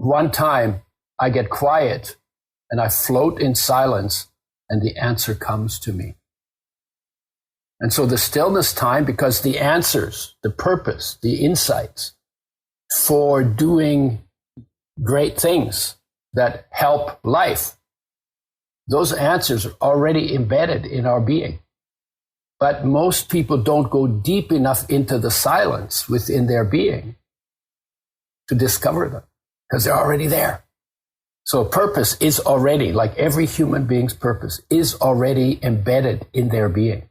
one time I get quiet and I float in silence and the answer comes to me. And so the stillness time, because the answers, the purpose, the insights for doing great things that help life, those answers are already embedded in our being. But most people don't go deep enough into the silence within their being to discover them because they're already there. So purpose is already, like every human being's purpose, is already embedded in their being.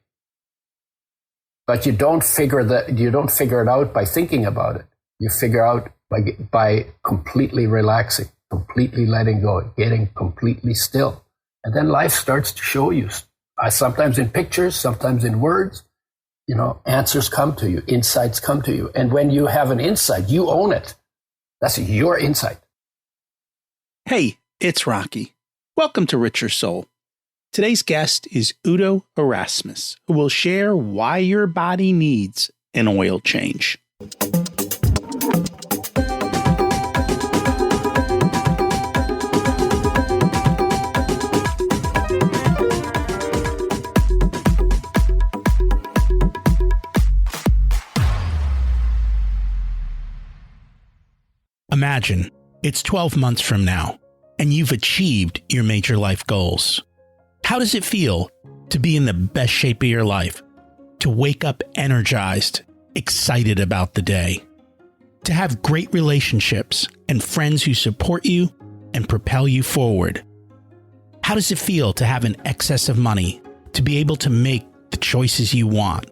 But you don't figure it out by thinking about it. You figure out by completely relaxing, completely letting go, getting completely still. And then life starts to show you, sometimes in pictures, sometimes in words, answers come to you, insights come to you. And when you have an insight, you own it. That's your insight. Hey, it's Rocky. Welcome to Richer Soul. Today's guest is Udo Erasmus, who will share why your body needs an oil change. Imagine it's 12 months from now, and you've achieved your major life goals. How does it feel to be in the best shape of your life? To wake up energized, excited about the day? To have great relationships and friends who support you and propel you forward? How does it feel to have an excess of money, to be able to make the choices you want?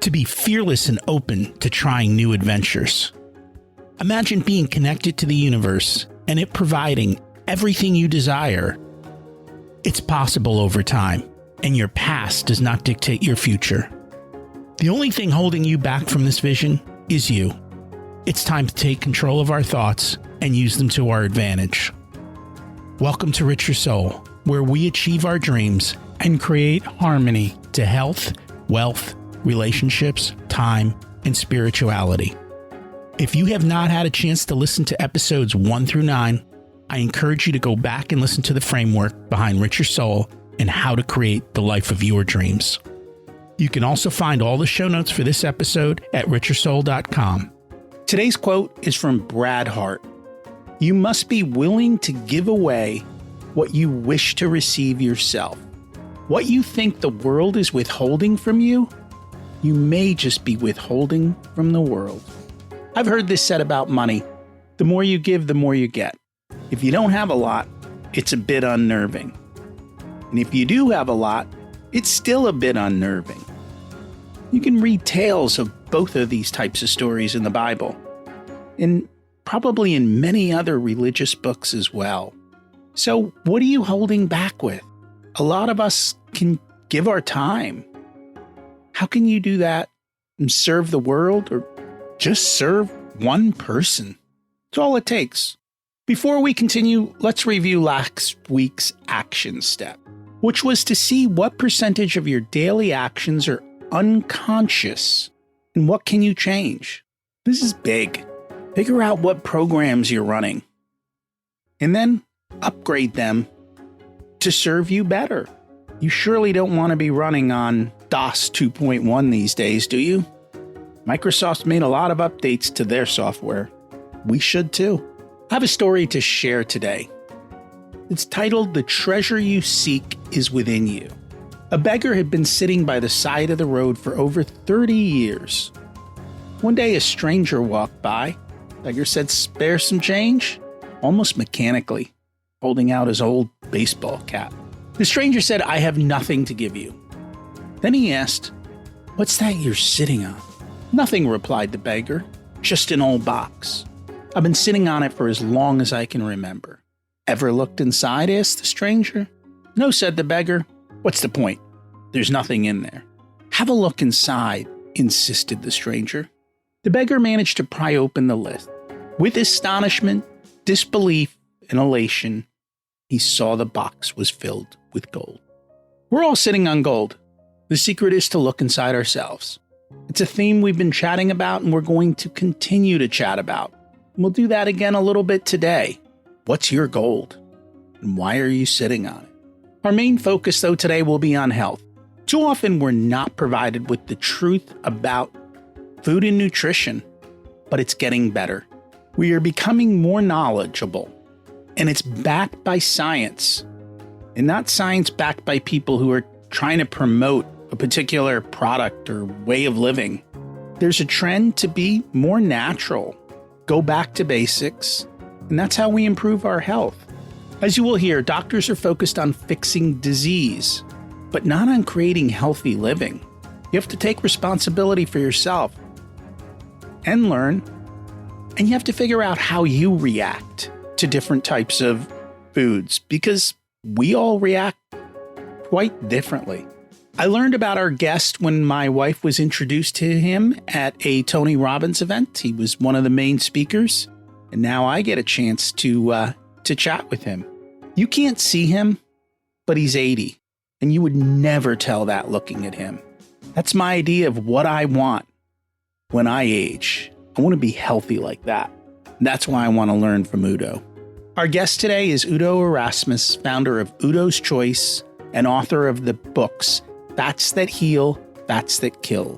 To be fearless and open to trying new adventures? Imagine being connected to the universe and it providing everything you desire. It's possible over time, and your past does not dictate your future. The only thing holding you back from this vision is you. It's time to take control of our thoughts and use them to our advantage. Welcome to Richer Soul, where we achieve our dreams and create harmony to health, wealth, relationships, time, and spirituality. If you have not had a chance to listen to episodes 1 through 9, I encourage you to go back and listen to the framework behind Richer Soul and how to create the life of your dreams. You can also find all the show notes for this episode at richersoul.com. Today's quote is from Brad Hart. You must be willing to give away what you wish to receive yourself. What you think the world is withholding from you, you may just be withholding from the world. I've heard this said about money. The more you give, the more you get. If you don't have a lot, it's a bit unnerving. And if you do have a lot, it's still a bit unnerving. You can read tales of both of these types of stories in the Bible, and probably in many other religious books as well. So what are you holding back with? A lot of us can give our time. How can you do that and serve the world or just serve one person? It's all it takes. Before we continue, let's review last week's action step, which was to see what percentage of your daily actions are unconscious and what can you change. This is big. Figure out what programs you're running and then upgrade them to serve you better. You surely don't want to be running on DOS 2.1 these days, do you? Microsoft's made a lot of updates to their software. We should too. I have a story to share today. It's titled, The Treasure You Seek Is Within You. A beggar had been sitting by the side of the road for over 30 years. One day a stranger walked by. Beggar said, "Spare some change?" Almost mechanically, holding out his old baseball cap. The stranger said, "I have nothing to give you." Then he asked, "What's that you're sitting on?" "Nothing," replied the beggar, "just an old box. I've been sitting on it for as long as I can remember." "Ever looked inside?" asked the stranger. "No," said the beggar. "What's the point? There's nothing in there." "Have a look inside," insisted the stranger. The beggar managed to pry open the lid. With astonishment, disbelief, and elation, he saw the box was filled with gold. We're all sitting on gold. The secret is to look inside ourselves. It's a theme we've been chatting about and we're going to continue to chat about. We'll do that again a little bit today. What's your gold? And why are you sitting on it? Our main focus, though, today will be on health. Too often we're not provided with the truth about food and nutrition, but it's getting better. We are becoming more knowledgeable, and it's backed by science, and not science backed by people who are trying to promote a particular product or way of living. There's a trend to be more natural, go back to basics, and that's how we improve our health. As you will hear, doctors are focused on fixing disease, but not on creating healthy living. You have to take responsibility for yourself and learn, and you have to figure out how you react to different types of foods, because we all react quite differently. I learned about our guest when my wife was introduced to him at a Tony Robbins event. He was one of the main speakers, and now I get a chance to chat with him. You can't see him, but he's 80, and you would never tell that looking at him. That's my idea of what I want when I age. I want to be healthy like that. And that's why I want to learn from Udo. Our guest today is Udo Erasmus, founder of Udo's Choice and author of the books Fats That Heal, Fats That Kill,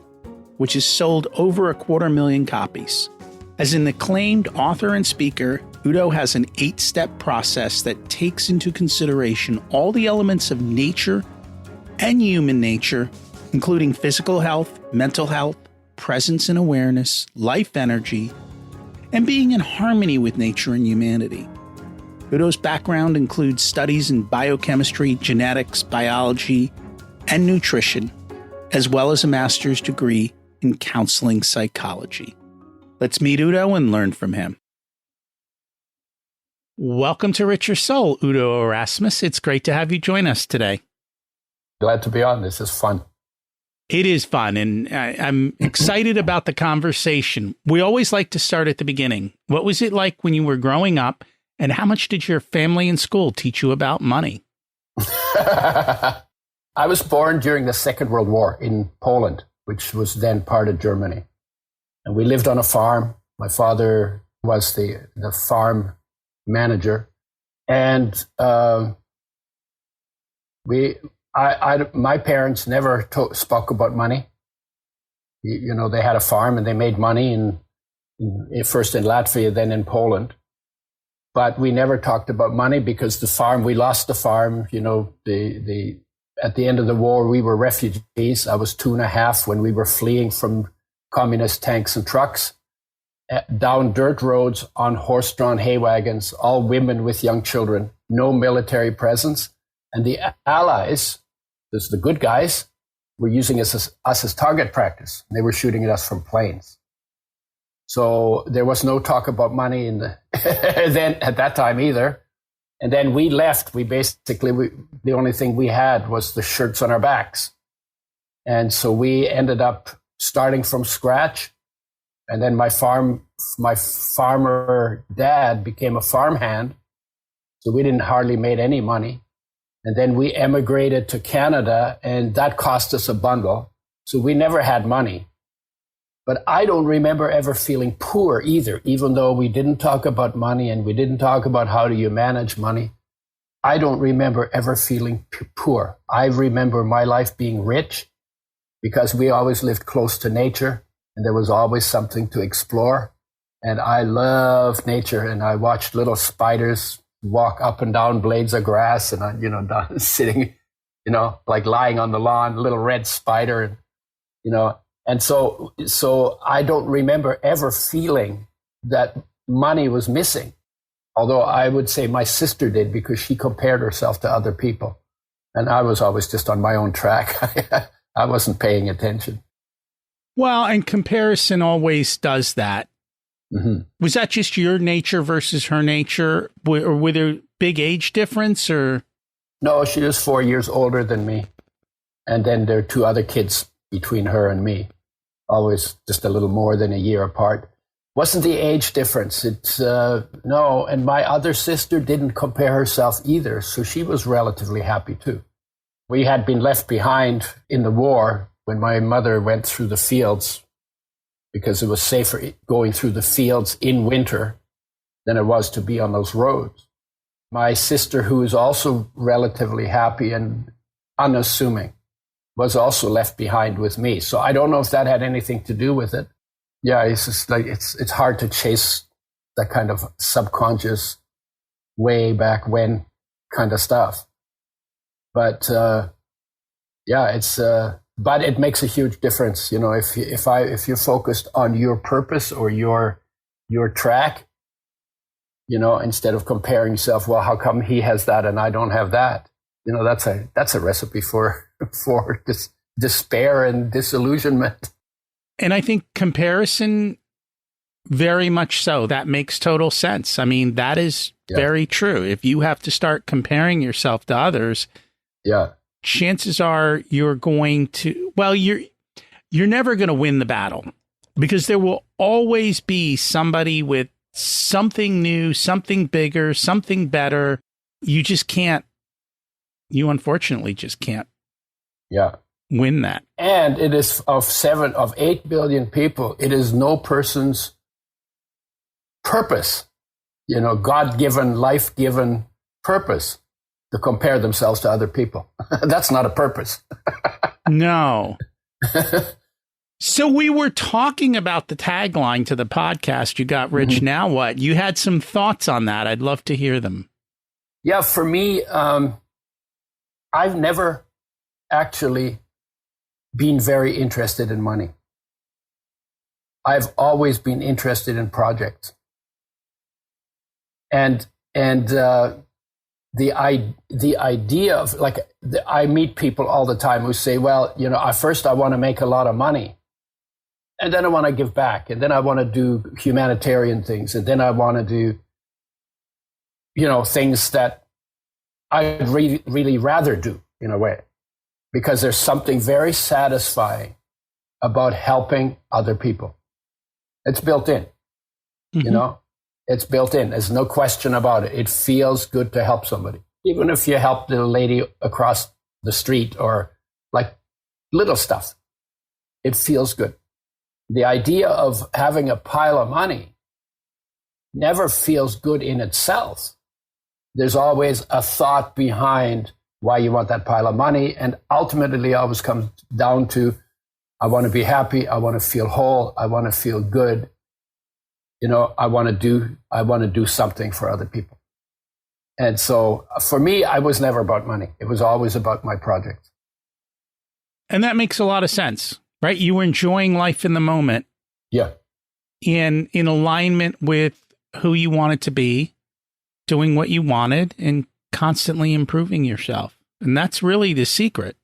which has sold over 250,000 copies. As an acclaimed author and speaker, Udo has an 8-step process that takes into consideration all the elements of nature and human nature, including physical health, mental health, presence and awareness, life energy, and being in harmony with nature and humanity. Udo's background includes studies in biochemistry, genetics, biology, and nutrition, as well as a master's degree in counseling psychology. Let's meet Udo and learn from him. Welcome to Richer Soul, Udo Erasmus. It's great to have you join us today. Glad to be on. This is fun. It is fun, and I'm excited about the conversation. We always like to start at the beginning. What was it like when you were growing up, and how much did your family and school teach you about money? I was born during the Second World War in Poland, which was then part of Germany. And we lived on a farm. My father was the farm manager. And my parents never spoke about money. You know, they had a farm and they made money first in Latvia, then in Poland. But we never talked about money because we lost the farm. You know, at the end of the war, we were refugees. I was 2.5 when we were fleeing from communist tanks and trucks down dirt roads on horse-drawn hay wagons, all women with young children, no military presence. And the Allies, the good guys, were using us as target practice. They were shooting at us from planes. So there was no talk about money then at that time either. And then we left. The only thing we had was the shirts on our backs. And so we ended up starting from scratch. And then my farmer dad became a farmhand. So we didn't hardly make any money. And then we emigrated to Canada, and that cost us a bundle. So we never had money. But I don't remember ever feeling poor either, even though we didn't talk about money and we didn't talk about how do you manage money. I don't remember ever feeling poor. I remember my life being rich because we always lived close to nature and there was always something to explore. And I love nature, and I watched little spiders walk up and down blades of grass, and I, sitting, like lying on the lawn, little red spider, and so I don't remember ever feeling that money was missing. Although I would say my sister did, because she compared herself to other people. And I was always just on my own track. I wasn't paying attention. Well, and comparison always does that. Mm-hmm. Was that just your nature versus her nature? Or were there big age difference? Or No, she was 4 years older than me. And then there are 2 other kids between her and me. Always just a little more than a year apart. Wasn't the age difference. It's no, and my other sister didn't compare herself either, so she was relatively happy too. We had been left behind in the war when my mother went through the fields, because it was safer going through the fields in winter than it was to be on those roads. My sister, who is also relatively happy and unassuming, was also left behind with me. So I don't know if that had anything to do with it. Yeah, it's just like, it's hard to chase that kind of subconscious way back when kind of stuff. But but it makes a huge difference. You know, if you're focused on your purpose or your track, you know, instead of comparing yourself, well, how come he has that and I don't have that? You know, that's a recipe for despair and disillusionment. And I think comparison, very much so. That makes total sense. I mean, that is very true. If you have to start comparing yourself to others, chances are you're going to, well, you're never going to win the battle, because there will always be somebody with something new, something bigger, something better. You unfortunately just can't win that. And it is of 8 billion people, it is no person's purpose, you know, God-given, life-given purpose to compare themselves to other people. That's not a purpose. No. So we were talking about the tagline to the podcast, You Got Rich, Now What? You had some thoughts on that. I'd love to hear them. Yeah, for me, I've never actually been very interested in money. I've always been interested in projects. And the idea of, like, I meet people all the time who say, well, you know, first I want to make a lot of money, and then I want to give back, and then I want to do humanitarian things, and then I want to do, you know, things that I'd really rather do in a way, because there's something very satisfying about helping other people. It's built in, you know. It's built in. There's no question about it. It feels good to help somebody. Even if you help the lady across the street or like little stuff, it feels good. The idea of having a pile of money never feels good in itself. There's always a thought behind why you want that pile of money. And ultimately always comes down to, I want to be happy. I want to feel whole. I want to feel good. You know, I want to do something for other people. And so for me, I was never about money. It was always about my project. And that makes a lot of sense, right? You were enjoying life in the moment. Yeah. In alignment with who you wanted to be, doing what you wanted, and constantly improving yourself. And that's really the secret.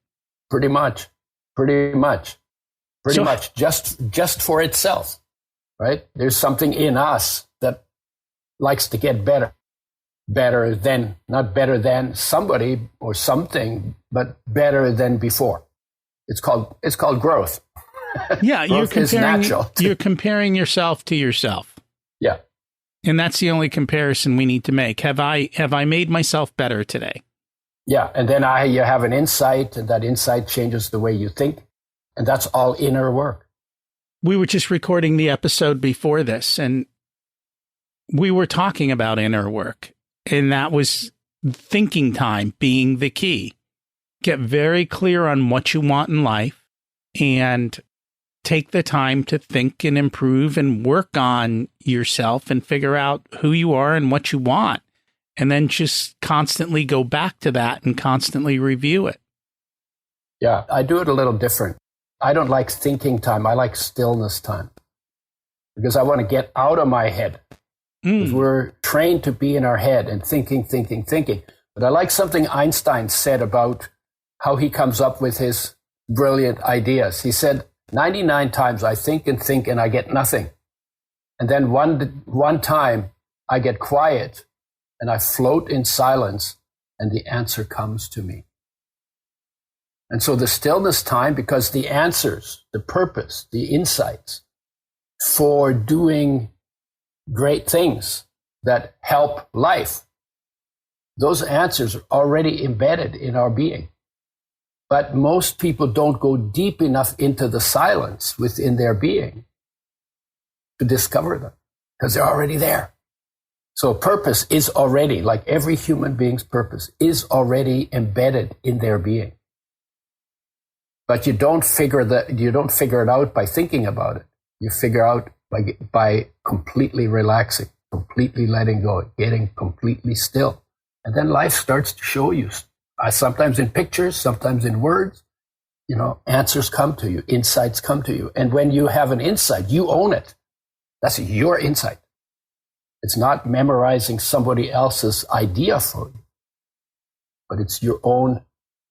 Pretty much. Just for itself. Right? There's something in us that likes to get better than, not better than somebody or something, but better than before. It's called growth. Yeah, growth is natural. You're comparing yourself to yourself. Yeah. And that's the only comparison we need to make. Have I made myself better today? Yeah, and then you have an insight, and that insight changes the way you think, and that's all inner work. We were just recording the episode before this, and we were talking about inner work, and that was thinking time being the key. Get very clear on what you want in life and take the time to think and improve and work on yourself and figure out who you are and what you want. And then just constantly go back to that and constantly review it. Yeah, I do it a little different. I don't like thinking time. I like stillness time, because I want to get out of my head. We're trained to be in our head and thinking. But I like something Einstein said about how he comes up with his brilliant ideas. He said, 99 times I think and I get nothing. And then one time I get quiet and I float in silence and the answer comes to me. And so the stillness time, because the answers, the purpose, the insights for doing great things that help life, those answers are already embedded in our being. But most people don't go deep enough into the silence within their being to discover them, because they're already there. So purpose is already, like every human being's purpose, is already embedded in their being. But you don't figure it out by thinking about it. You figure out by completely relaxing, completely letting go, getting completely still. And then life starts to show you, sometimes in pictures, sometimes in words, answers come to you, insights come to you. And when you have an insight, you own it. That's your insight. It's not memorizing somebody else's idea for you, but it's your own.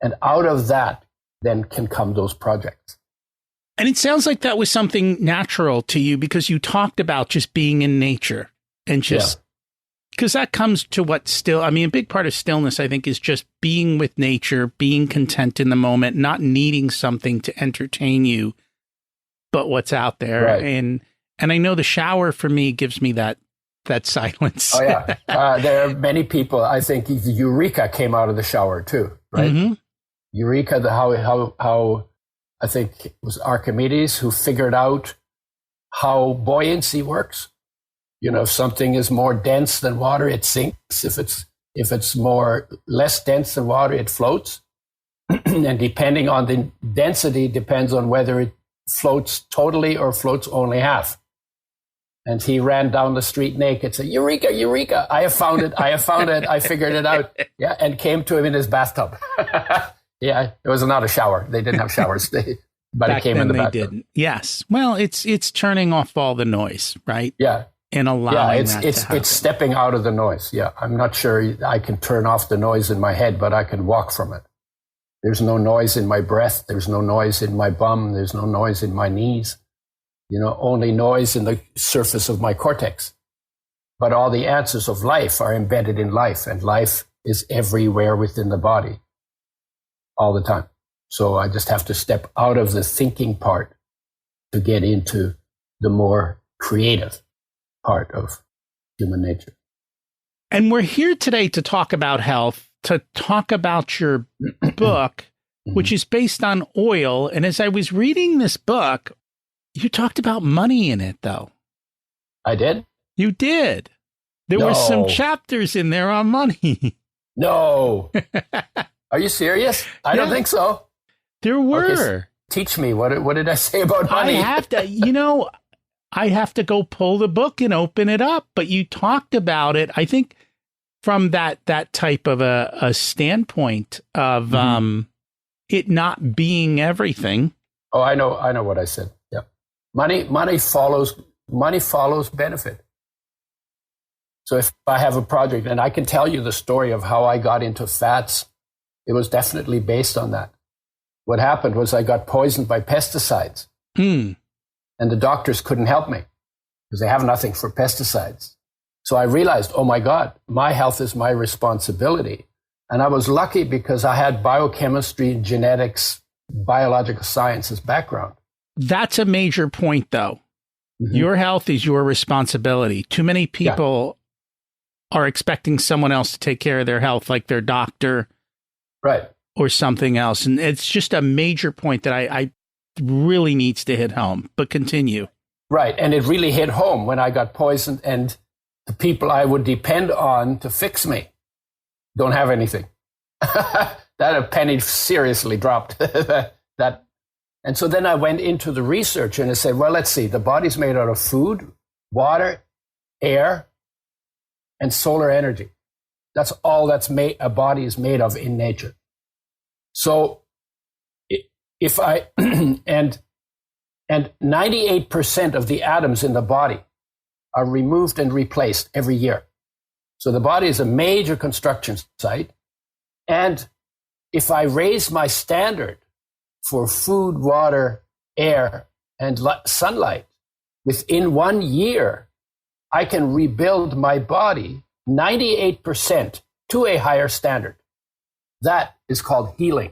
And out of that, then can come those projects. And it sounds like that was something natural to you because you talked about just being in nature and just, because that comes to a big part of stillness, I think, is just being with nature, being content in the moment, not needing something to entertain you, but what's out there. Right. And I know the shower for me gives me that silence. Oh, yeah. There are many people, I think Eureka came out of the shower too, right? Mm-hmm. Eureka, how I think it was Archimedes who figured out how buoyancy works. If something is more dense than water, it sinks. If it's less dense than water, it floats. And depending on the density, depends on whether it floats totally or floats only half. And he ran down the street naked, said, "Eureka, Eureka! I have found it! I have found it! I figured it out!" Yeah, and came to him in his bathtub. Yeah, it was not a shower. They didn't have showers, but it came in the bathtub. They didn't. Yes. Well, it's turning off all the noise, right? Yeah. And allowing it's stepping out of the noise. Yeah, I'm not sure I can turn off the noise in my head, but I can walk from it. There's no noise in my breath. There's no noise in my bum. There's no noise in my knees. Only noise in the surface of my cortex. But all the answers of life are embedded in life, and life is everywhere within the body all the time. So I just have to step out of the thinking part to get into the more creative part of human nature. And we're here today to talk about health, to talk about your book, which is based on oil. And as I was reading this book, you talked about money in it, though. I did? You did. There were some chapters in there on money. No. Are you serious? I don't think so. There were. Okay, teach me. What did I say about money? I have to go pull the book and open it up. But you talked about it, I think, from that type of a standpoint of it not being everything. Oh, I know what I said. Yeah. Money follows benefit. So if I have a project, and I can tell you the story of how I got into fats, it was definitely based on that. What happened was I got poisoned by pesticides. And the doctors couldn't help me because they have nothing for pesticides. So I realized, oh my God, my health is my responsibility. And I was lucky because I had biochemistry, genetics, biological sciences background. That's a major point, though. Mm-hmm. Your health is your responsibility. Too many people are expecting someone else to take care of their health, like their doctor. Right. Or something else. And it's just a major point that I really needs to hit home, but continue. Right. And it really hit home when I got poisoned and the people I would depend on to fix me don't have anything. That a penny seriously dropped. And so then I went into the research and I said, well, let's see, the body's made out of food, water, air, and solar energy. That's all a body is made of in nature. So if I, and 98% of the atoms in the body are removed and replaced every year. So the body is a major construction site. And if I raise my standard for food, water, air, and sunlight, within 1 year, I can rebuild my body 98% to a higher standard. That is called healing.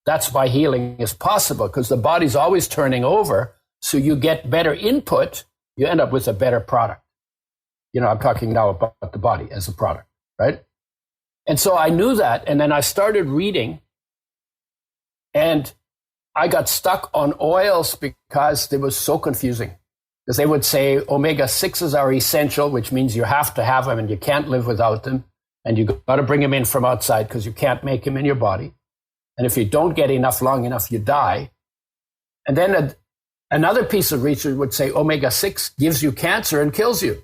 That's why healing is possible, because the body's always turning over. So you get better input, you end up with a better product. I'm talking now about the body as a product, right? And so I knew that. And then I started reading, and I got stuck on oils because it was so confusing. Because they would say omega-6s are essential, which means you have to have them and you can't live without them. And you got to bring them in from outside because you can't make them in your body. And if you don't get enough long enough, you die. And then another piece of research would say omega-6 gives you cancer and kills you.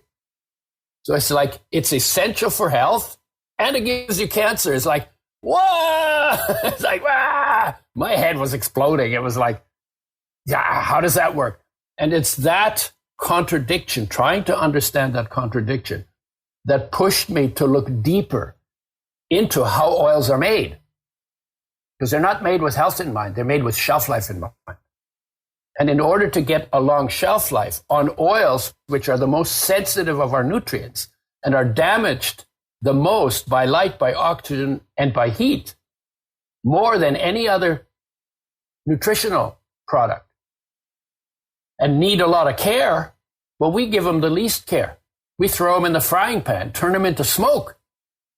So it's like, it's essential for health and it gives you cancer. It's like, whoa! It's like, ah! My head was exploding. It was like, yeah, how does that work? And it's that contradiction, trying to understand that contradiction, that pushed me to look deeper into how oils are made. Because they're not made with health in mind, they're made with shelf life in mind. And in order to get a long shelf life on oils, which are the most sensitive of our nutrients and are damaged the most by light, by oxygen, and by heat, more than any other nutritional product, and need a lot of care, well, we give them the least care. We throw them in the frying pan, turn them into smoke.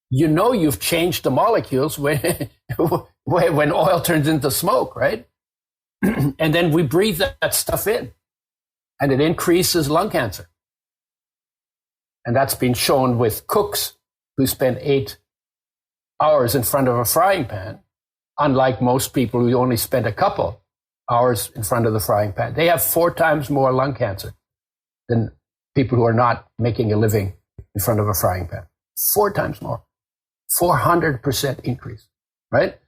You know you've changed the molecules when oil turns into smoke, right? And then we breathe that stuff in, and it increases lung cancer. And that's been shown with cooks who spend 8 hours in front of a frying pan, unlike most people who only spend a couple hours in front of the frying pan. They have 4 times more lung cancer than people who are not making a living in front of a frying pan. 4 times more. 400% increase, right?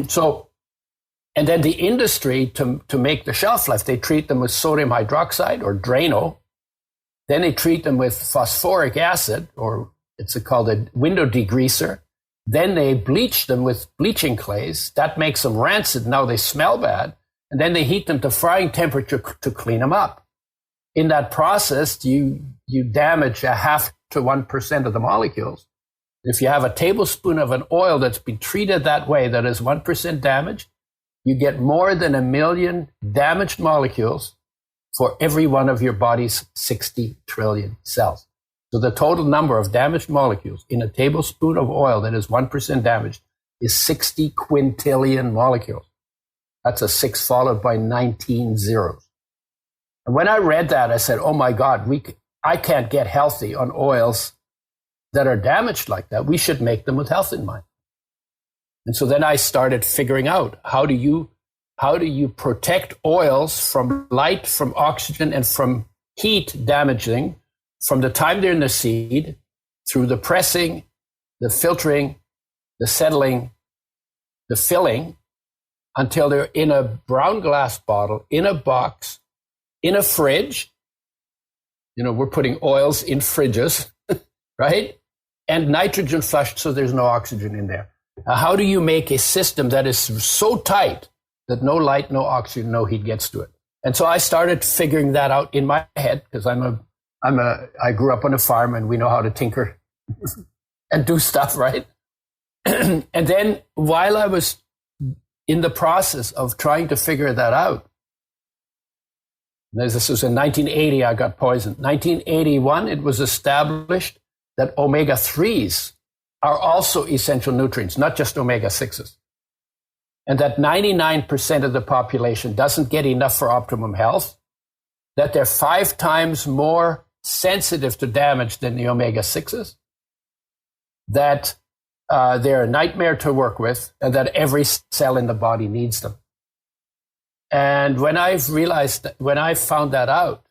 So, and then the industry, to make the shelf life, they treat them with sodium hydroxide or Drano. Then they treat them with phosphoric acid, or it's called a window degreaser. Then they bleach them with bleaching clays. That makes them rancid. Now they smell bad. And then they heat them to frying temperature to clean them up. In that process, you damage 0.5 to 1% of the molecules. If you have a tablespoon of an oil that's been treated that way, that is 1% damaged, you get more than 1 million damaged molecules for every one of your body's 60 trillion cells. So the total number of damaged molecules in a tablespoon of oil that is 1% damaged is 60 quintillion molecules. That's a 6 followed by 19 zeros. And when I read that, I said, oh my God, I can't get healthy on oils that are damaged like that. We should make them with health in mind. And so then I started figuring out, how do you protect oils from light, from oxygen, and from heat damaging from the time they're in the seed through the pressing, the filtering, the settling, the filling, until they're in a brown glass bottle, in a box, in a fridge. You know, we're putting oils in fridges, right? And nitrogen flushed so there's no oxygen in there. How do you make a system that is so tight that no light, no oxygen, no heat gets to it? And so I started figuring that out in my head, because I grew up on a farm and we know how to tinker and do stuff, right? And then while I was in the process of trying to figure that out, this was in 1980, I got poisoned. 1981, it was established that omega-3s are also essential nutrients, not just omega-6s. And that 99% of the population doesn't get enough for optimum health, that they're 5 times more sensitive to damage than the omega-6s, that they're a nightmare to work with, and that every cell in the body needs them. And when I found that out,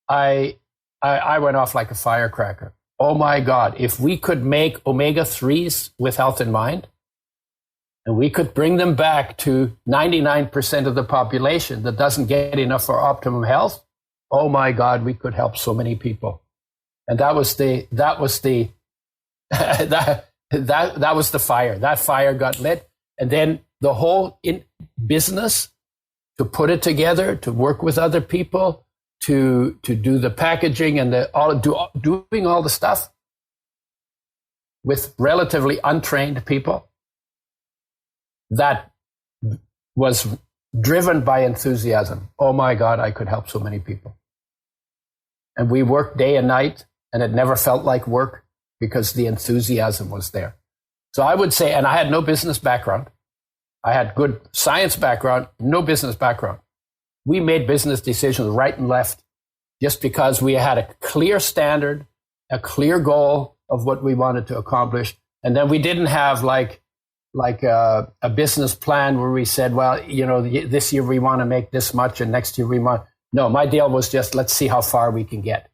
I went off like a firecracker. Oh my God, if we could make omega-3s with health in mind, and we could bring them back to 99% of the population that doesn't get enough for optimum health, oh my God, we could help so many people. And that was the fire. That fire got lit. And then the whole business, to put it together, to work with other people, to do the packaging and doing all the stuff with relatively untrained people, that was driven by enthusiasm. Oh my God, I could help so many people. And we worked day and night, and it never felt like work because the enthusiasm was there. So I would say, and I had no business background. I had good science background, no business background. We made business decisions right and left just because we had a clear standard, a clear goal of what we wanted to accomplish. And then we didn't have like a business plan where we said, well, this year we want to make this much and next year we want. No, my deal was just, let's see how far we can get.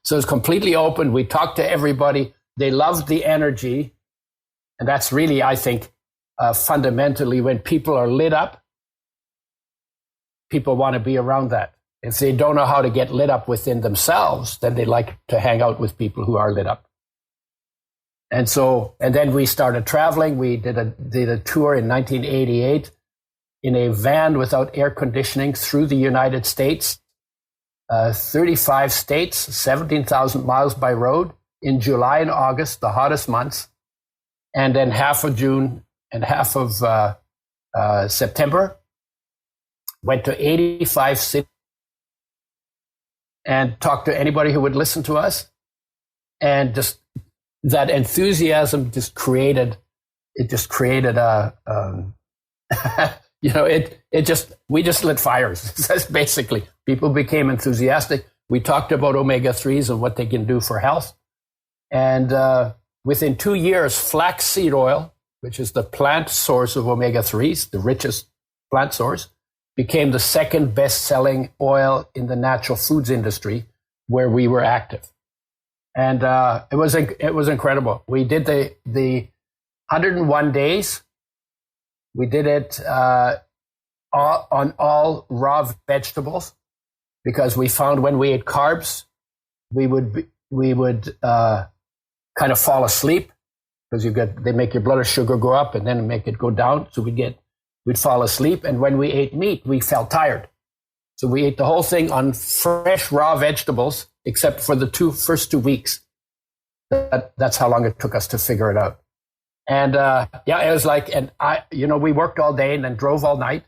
So it's completely open. We talked to everybody. They loved the energy. And that's really, I think, fundamentally, when people are lit up, people want to be around that. If they don't know how to get lit up within themselves, then they like to hang out with people who are lit up. And then we started traveling. We did a tour in 1988 in a van without air conditioning through the United States, 35 states, 17,000 miles by road in July and August, the hottest months, and then half of June and half of September. Went to 85 cities and talked to anybody who would listen to us. And just that enthusiasm created a, we just lit fires. That's basically, people became enthusiastic. We talked about omega-3s and what they can do for health. And within 2 years, flaxseed oil, which is the plant source of omega-3s, the richest plant source, became the second best-selling oil in the natural foods industry where we were active. And it was incredible. We did the 101 days. We did it on all raw vegetables because we found when we ate carbs, we would kind of fall asleep because they make your blood sugar go up and then make it go down. So we'd fall asleep. And when we ate meat, we felt tired. So we ate the whole thing on fresh raw vegetables, except for the first 2 weeks. That's how long it took us to figure it out. And it was like, and we worked all day and then drove all night.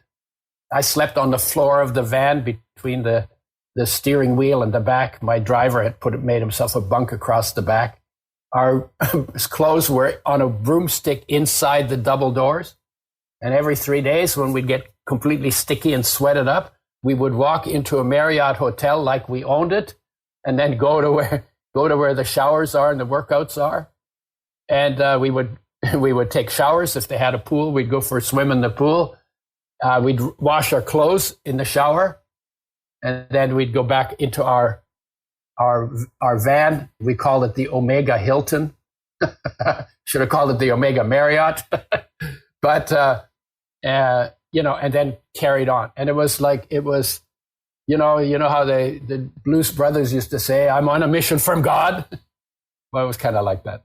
I slept on the floor of the van between the steering wheel and the back. My driver had made himself a bunk across the back. Our clothes were on a broomstick inside the double doors. And every 3 days when we'd get completely sticky and sweated up, we would walk into a Marriott hotel like we owned it and then go to where the showers are and the workouts are. And we would take showers. If they had a pool, we'd go for a swim in the pool. We'd wash our clothes in the shower. And then we'd go back into our van. We called it the Omega Hilton. Should have called it the Omega Marriott. But, and then carried on. And it was, you know how the Blues Brothers used to say, I'm on a mission from God. Well, it was kind of like that.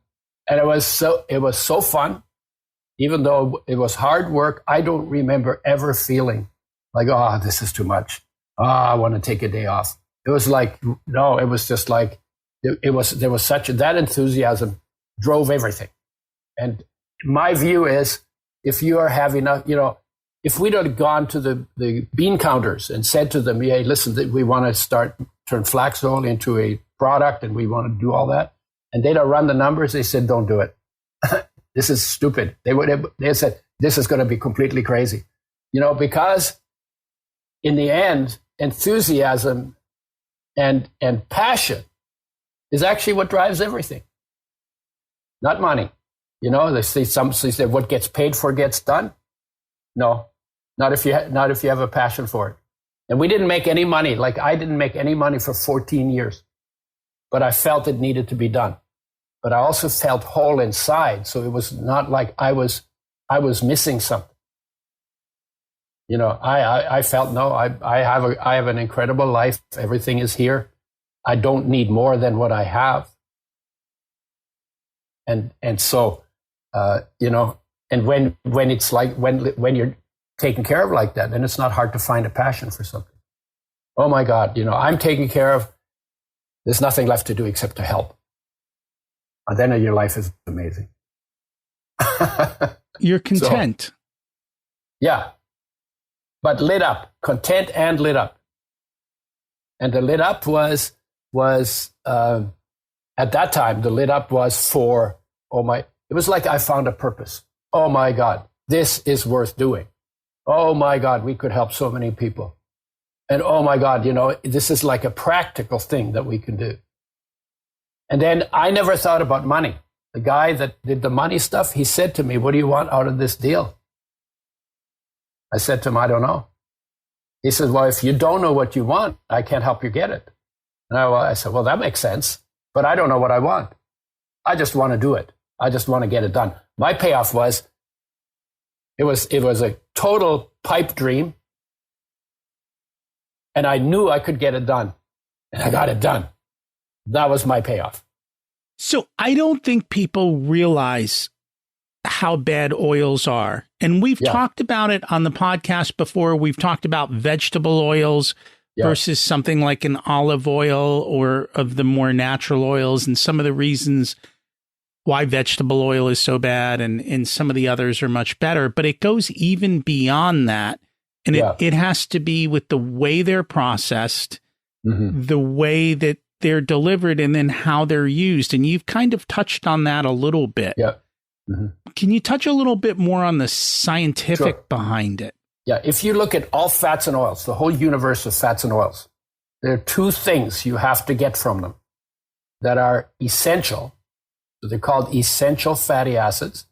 And it was so fun, even though it was hard work. I don't remember ever feeling like, oh, this is too much. Oh, I want to take a day off. It was like, no, it was just like, there was that enthusiasm drove everything. And my view is, if you are having if we'd have gone to the bean counters and said to them, hey, listen, we want to turn flax oil into a product and we want to do all that, and they'd have run the numbers, they said, don't do it. This is stupid. They said, this is going to be completely crazy. Because in the end, enthusiasm and passion is actually what drives everything, not money. They say what gets paid for gets done. No, not if you have a passion for it. And we didn't make any money. Like I didn't make any money for 14 years, but I felt it needed to be done. But I also felt whole inside. So it was not like I was missing something. I felt, no, I have an incredible life. Everything is here. I don't need more than what I have. And so, and when it's like, when you're taken care of like that, then it's not hard to find a passion for something. Oh my God, I'm taken care of. There's nothing left to do except to help. And then your life is amazing. You're content. So, yeah. But lit up, content and lit up. And the lit up was at that time, the lit up was for, it was like I found a purpose. Oh my God, this is worth doing. Oh my God, we could help so many people. And oh my God, this is like a practical thing that we can do. And then I never thought about money. The guy that did the money stuff, he said to me, what do you want out of this deal? I said to him, I don't know. He said, well, if you don't know what you want, I can't help you get it. And I said, well, that makes sense, but I don't know what I want. I just want to do it. I just want to get it done. My payoff was, it was a total pipe dream. And I knew I could get it done. And I got it done. That was my payoff. So I don't think people realize how bad oils are. And we've talked about it on the podcast before. We've talked about vegetable oils versus something like an olive oil or of the more natural oils, and some of the reasons why vegetable oil is so bad and some of the others are much better. But it goes even beyond that. And it has to be with the way they're processed, the way that they're delivered, and then how they're used. And you've kind of touched on that a little bit. Yeah. Can you touch a little bit more on the scientific behind it? Yeah. If you look at all fats and oils, the whole universe of fats and oils, there are two things you have to get from them that are essential. So they're called essential fatty acids.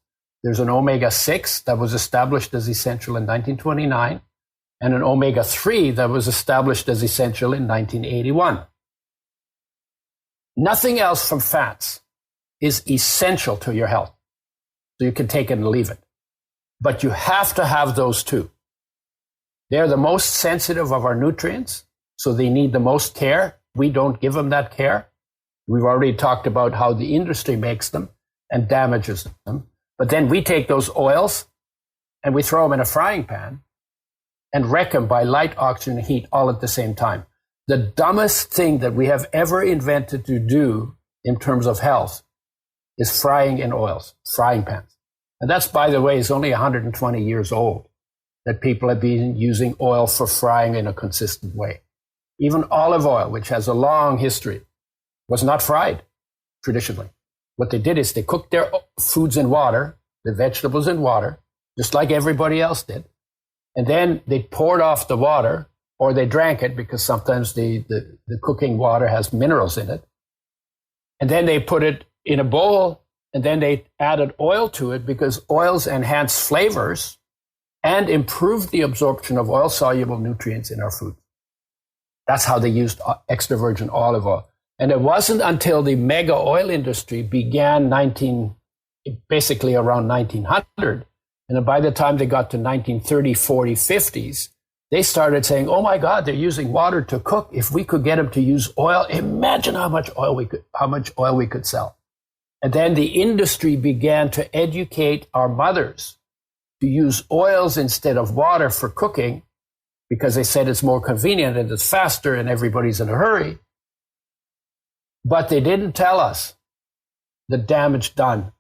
There's an omega-6 that was established as essential in 1929, and an omega-3 that was established as essential in 1981. Nothing else from fats is essential to your health. So you can take it and leave it. But you have to have those two. They're the most sensitive of our nutrients, so they need the most care. We don't give them that care. We've already talked about how the industry makes them and damages them. But then we take those oils and we throw them in a frying pan and wreck them by light, oxygen, and heat all at the same time. The dumbest thing that we have ever invented to do in terms of health is frying in oils, frying pans. And that's, by the way, is only 120 years old that people have been using oil for frying in a consistent way. Even olive oil, which has a long history, was not fried traditionally. What they did is they cooked their foods in water, the vegetables in water, just like everybody else did. And then they poured off the water, or they drank it, because sometimes the cooking water has minerals in it. And then they put it in a bowl, and then they added oil to it, because oils enhance flavors and improve the absorption of oil-soluble nutrients in our food. That's how they used extra virgin olive oil. And it wasn't until the mega oil industry began basically around 1900, and by the time they got to 1930, 40, 50s, they started saying, oh my God, they're using water to cook. If we could get them to use oil, imagine how much oil we could sell. And then the industry began to educate our mothers to use oils instead of water for cooking, because they said it's more convenient and it's faster and everybody's in a hurry. But they didn't tell us the damage done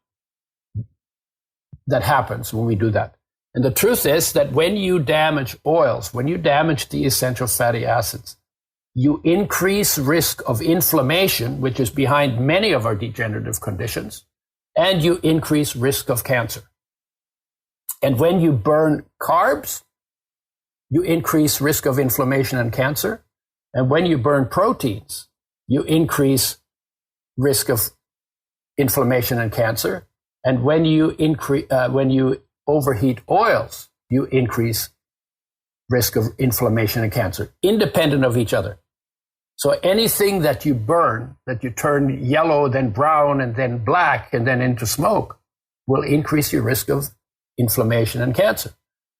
that happens when we do that. And the truth is that when you damage oils, when you damage the essential fatty acids, you increase risk of inflammation, which is behind many of our degenerative conditions, and you increase risk of cancer. And when you burn carbs, you increase risk of inflammation and cancer. And when you burn proteins, you increase risk of inflammation and cancer. And when you overheat oils, you increase risk of inflammation and cancer, independent of each other. So anything that you burn, that you turn yellow, then brown, and then black, and then into smoke, will increase your risk of inflammation and cancer.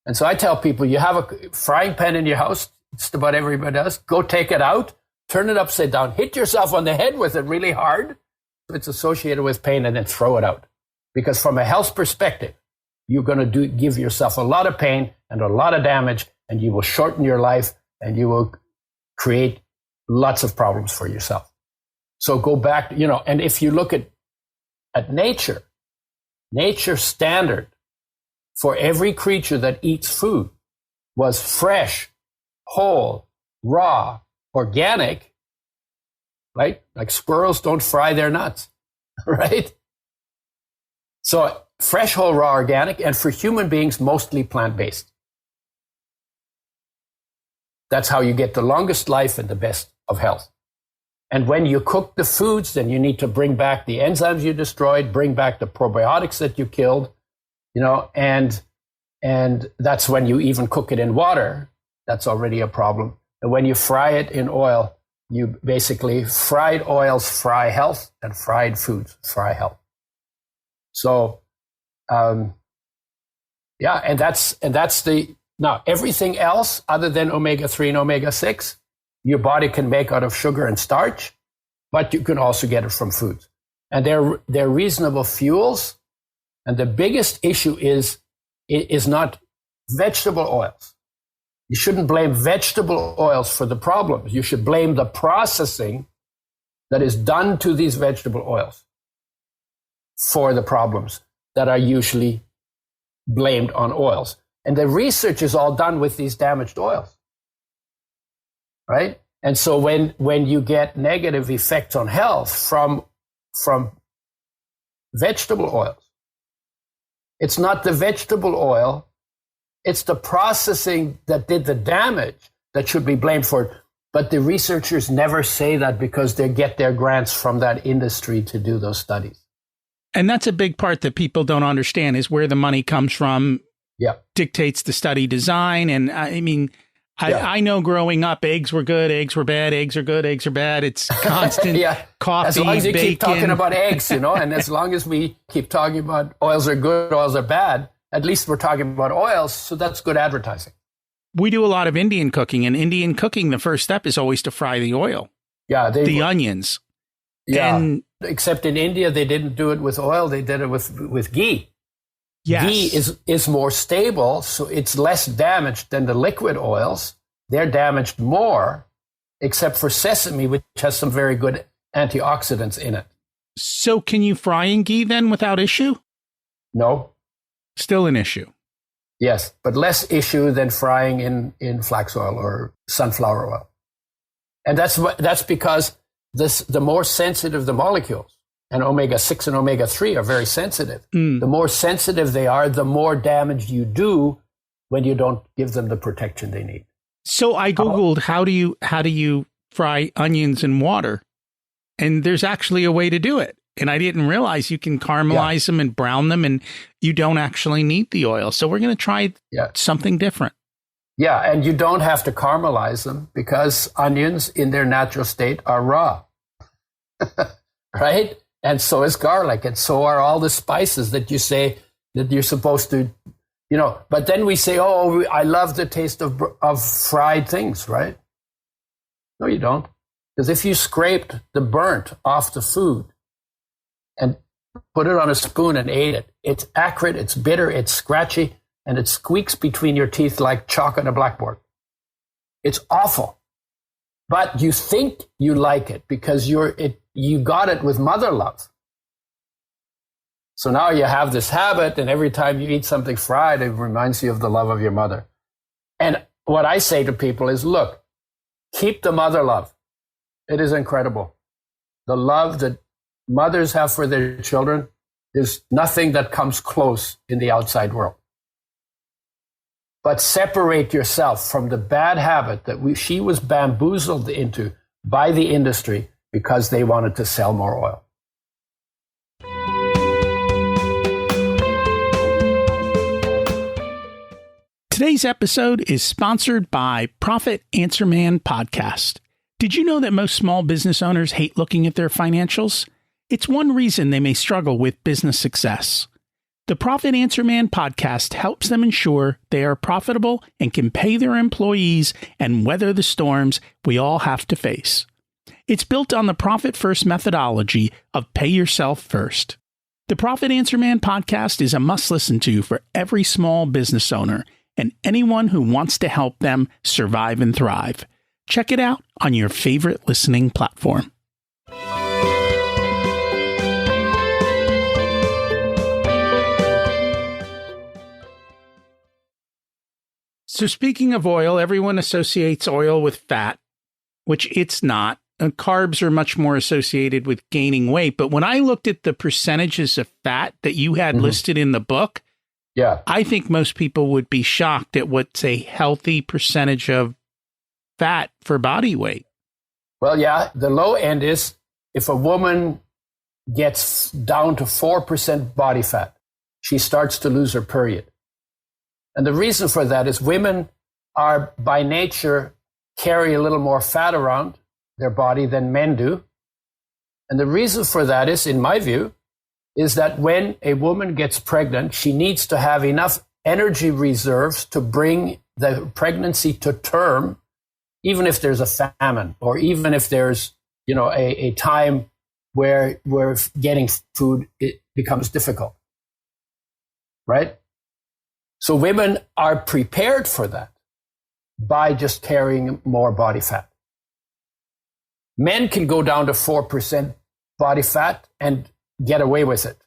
And so I tell people, you have a frying pan in your house, just about everybody does, go take it out, turn it upside down, hit yourself on the head with it really hard, so it's associated with pain, and then throw it out. Because from a health perspective, you're going to give yourself a lot of pain and a lot of damage, and you will shorten your life, and you will create lots of problems for yourself. So go back, and if you look at nature, nature's standard for every creature that eats food was fresh, whole, raw, organic, right? Like squirrels don't fry their nuts, right? So fresh, whole, raw, organic, and for human beings, mostly plant-based. That's how you get the longest life and the best of health. And when you cook the foods, then you need to bring back the enzymes you destroyed, bring back the probiotics that you killed, and that's when you even cook it in water. That's already a problem. And when you fry it in oil, you basically, fried oils fry health and fried foods fry health. So, and that's now everything else other than omega-3 and omega-6, your body can make out of sugar and starch, but you can also get it from foods. And they're reasonable fuels. And the biggest issue is not vegetable oils. You shouldn't blame vegetable oils for the problems. You should blame the processing that is done to these vegetable oils for the problems that are usually blamed on oils. And the research is all done with these damaged oils, right? And so when you get negative effects on health from vegetable oils, it's not the vegetable oil, it's the processing that did the damage that should be blamed for it. But the researchers never say that because they get their grants from that industry to do those studies. And that's a big part that people don't understand, is where the money comes from. Yeah. Dictates the study design. And I know growing up, eggs were good, eggs were bad, eggs are good, eggs are bad. It's constant coffee, as long as you bacon. keep talking about eggs, and as long as we keep talking about oils are good, oils are bad, at least we're talking about oils, so that's good advertising. We do a lot of Indian cooking, and Indian cooking, the first step is always to fry the oil. Yeah. The onions. Yeah. And except in India, they didn't do it with oil, they did it with ghee. Yes. Ghee is more stable, so it's less damaged than the liquid oils. They're damaged more, except for sesame, which has some very good antioxidants in it. So can you fry in ghee then without issue? No. Still an issue. Yes, but less issue than frying in flax oil or sunflower oil. And that's because the more sensitive the molecules, and omega-6 and omega-3 are very sensitive. The more sensitive they are, the more damage you do when you don't give them the protection they need. So I Googled how do you fry onions in water? And there's actually a way to do it. And I didn't realize you can caramelize them and brown them, and you don't actually need the oil. So we're going to try something different. Yeah, and you don't have to caramelize them because onions in their natural state are raw, right? And so is garlic, and so are all the spices that you say that you're supposed to, But then we say, oh, I love the taste of fried things, right? No, you don't. Because if you scraped the burnt off the food and put it on a spoon and ate it, it's acrid, it's bitter, it's scratchy, and it squeaks between your teeth like chalk on a blackboard. It's awful. But you think you like it because you got it with mother love. So now you have this habit, and every time you eat something fried, it reminds you of the love of your mother. And what I say to people is, look, keep the mother love. It is incredible. The love that mothers have for their children, there's nothing that comes close in the outside world. But separate yourself from the bad habit that she was bamboozled into by the industry because they wanted to sell more oil. Today's episode is sponsored by Profit Answer Man Podcast. Did you know that most small business owners hate looking at their financials? It's one reason they may struggle with business success. The Profit Answer Man podcast helps them ensure they are profitable and can pay their employees and weather the storms we all have to face. It's built on the Profit First methodology of pay yourself first. The Profit Answer Man podcast is a must listen to for every small business owner and anyone who wants to help them survive and thrive. Check it out on your favorite listening platform. So speaking of oil, everyone associates oil with fat, which it's not. Carbs are much more associated with gaining weight. But when I looked at the percentages of fat that you had listed in the book, I think most people would be shocked at what's a healthy percentage of fat for body weight. Well, yeah, the low end is if a woman gets down to 4% body fat, she starts to lose her period. And the reason for that is women are by nature carry a little more fat around their body than men do. And the reason for that is, in my view, is that when a woman gets pregnant, she needs to have enough energy reserves to bring the pregnancy to term, even if there's a famine or even if there's, a time where getting food it becomes difficult, right? So women are prepared for that by just carrying more body fat. Men can go down to 4% body fat and get away with it.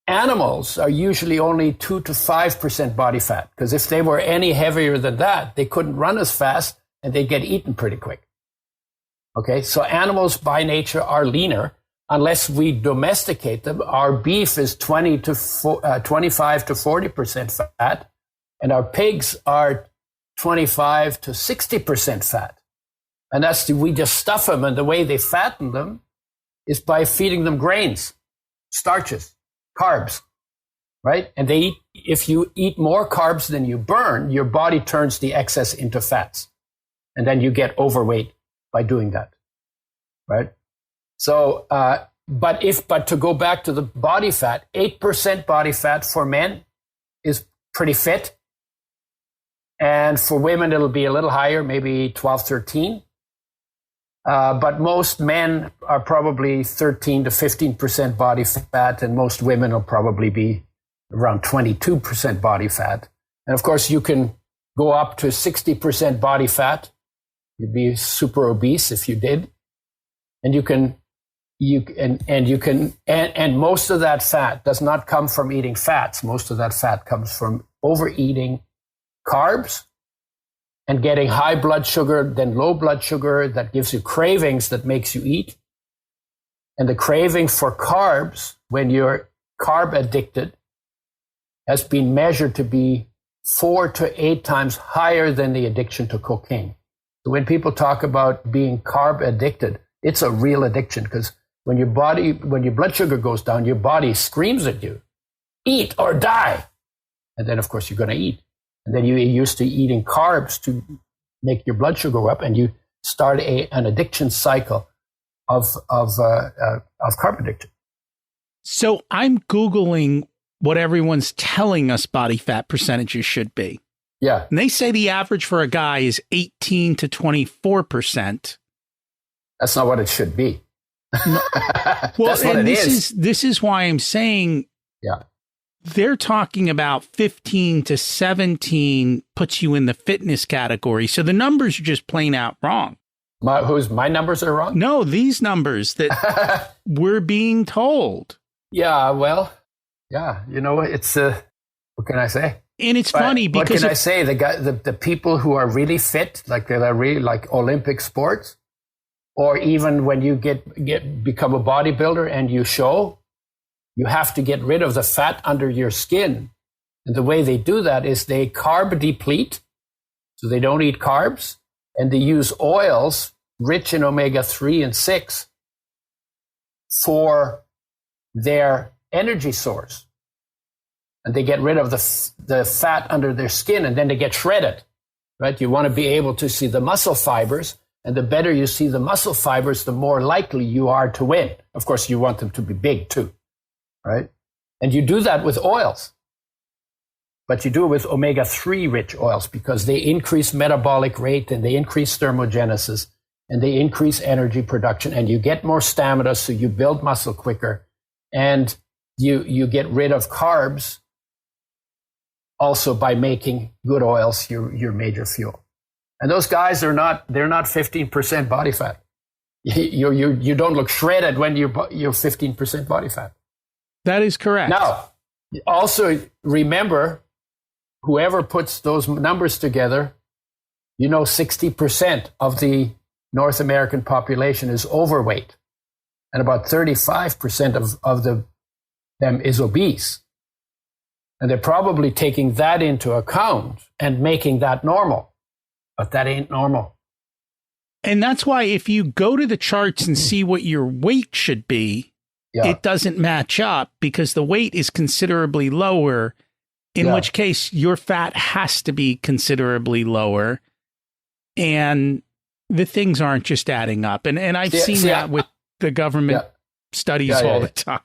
Animals are usually only 2 to 5% body fat, because if they were any heavier than that, they couldn't run as fast and they'd get eaten pretty quick. Okay, so animals by nature are leaner unless we domesticate them. Our beef is 25 to 40% fat, and our pigs are 25 to 60% fat. And we just stuff them, and the way they fatten them is by feeding them grains, starches, carbs, right? And if you eat more carbs than you burn, your body turns the excess into fats. And then you get overweight by doing that, right? So, but to go back to the body fat, 8% body fat for men is pretty fit. And for women, it'll be a little higher, maybe 12, 13. But most men are probably 13 to 15% body fat, and most women will probably be around 22% body fat. And of course, you can go up to 60% body fat. You'd be super obese if you did. And and most of that fat does not come from eating fats. Most of that fat comes from overeating carbs and getting high blood sugar, then low blood sugar that gives you cravings that makes you eat. And the craving for carbs, when you're carb addicted, has been measured to be 4 to 8 times higher than the addiction to cocaine. So when people talk about being carb addicted, it's a real addiction, because when your blood sugar goes down, your body screams at you, eat or die. And then of course you're going to eat. And then you're used to eating carbs to make your blood sugar go up, and you start an addiction cycle of carb addiction. So I'm Googling what everyone's telling us body fat percentages should be. Yeah. And they say the average for a guy is 18 to 24%. That's not what it should be. No. Well, That's what and it is. This is why I'm saying, yeah, they're talking about 15 to 17 puts you in the fitness category. So the numbers are just plain out wrong. My numbers are wrong? No, these numbers that we're being told. Yeah, well, yeah, it's what can I say? And it's funny because what can I say? The people who are really fit, like that are really like Olympic sports, or even when you become a bodybuilder and you show, you have to get rid of the fat under your skin. And the way they do that is they carb deplete, so they don't eat carbs, and they use oils rich in omega-3 and 6 for their energy source. And they get rid of the fat under their skin, and then they get shredded, right? You want to be able to see the muscle fibers, and the better you see the muscle fibers, the more likely you are to win. Of course, you want them to be big too, right? And you do that with oils. But you do it with omega-3 rich oils because they increase metabolic rate, and they increase thermogenesis, and they increase energy production, and you get more stamina, so you build muscle quicker, and you get rid of carbs also by making good oils your major fuel. And those guys they're not 15% body fat. You don't look shredded when you're 15% body fat. That is correct. Now, also remember, whoever puts those numbers together, 60% of the North American population is overweight, and about 35% of them is obese. And they're probably taking that into account and making that normal. But that ain't normal. And that's why if you go to the charts and see what your weight should be, it doesn't match up because the weight is considerably lower, in which case your fat has to be considerably lower. And the things aren't just adding up. And I've seen that with the government studies all the time.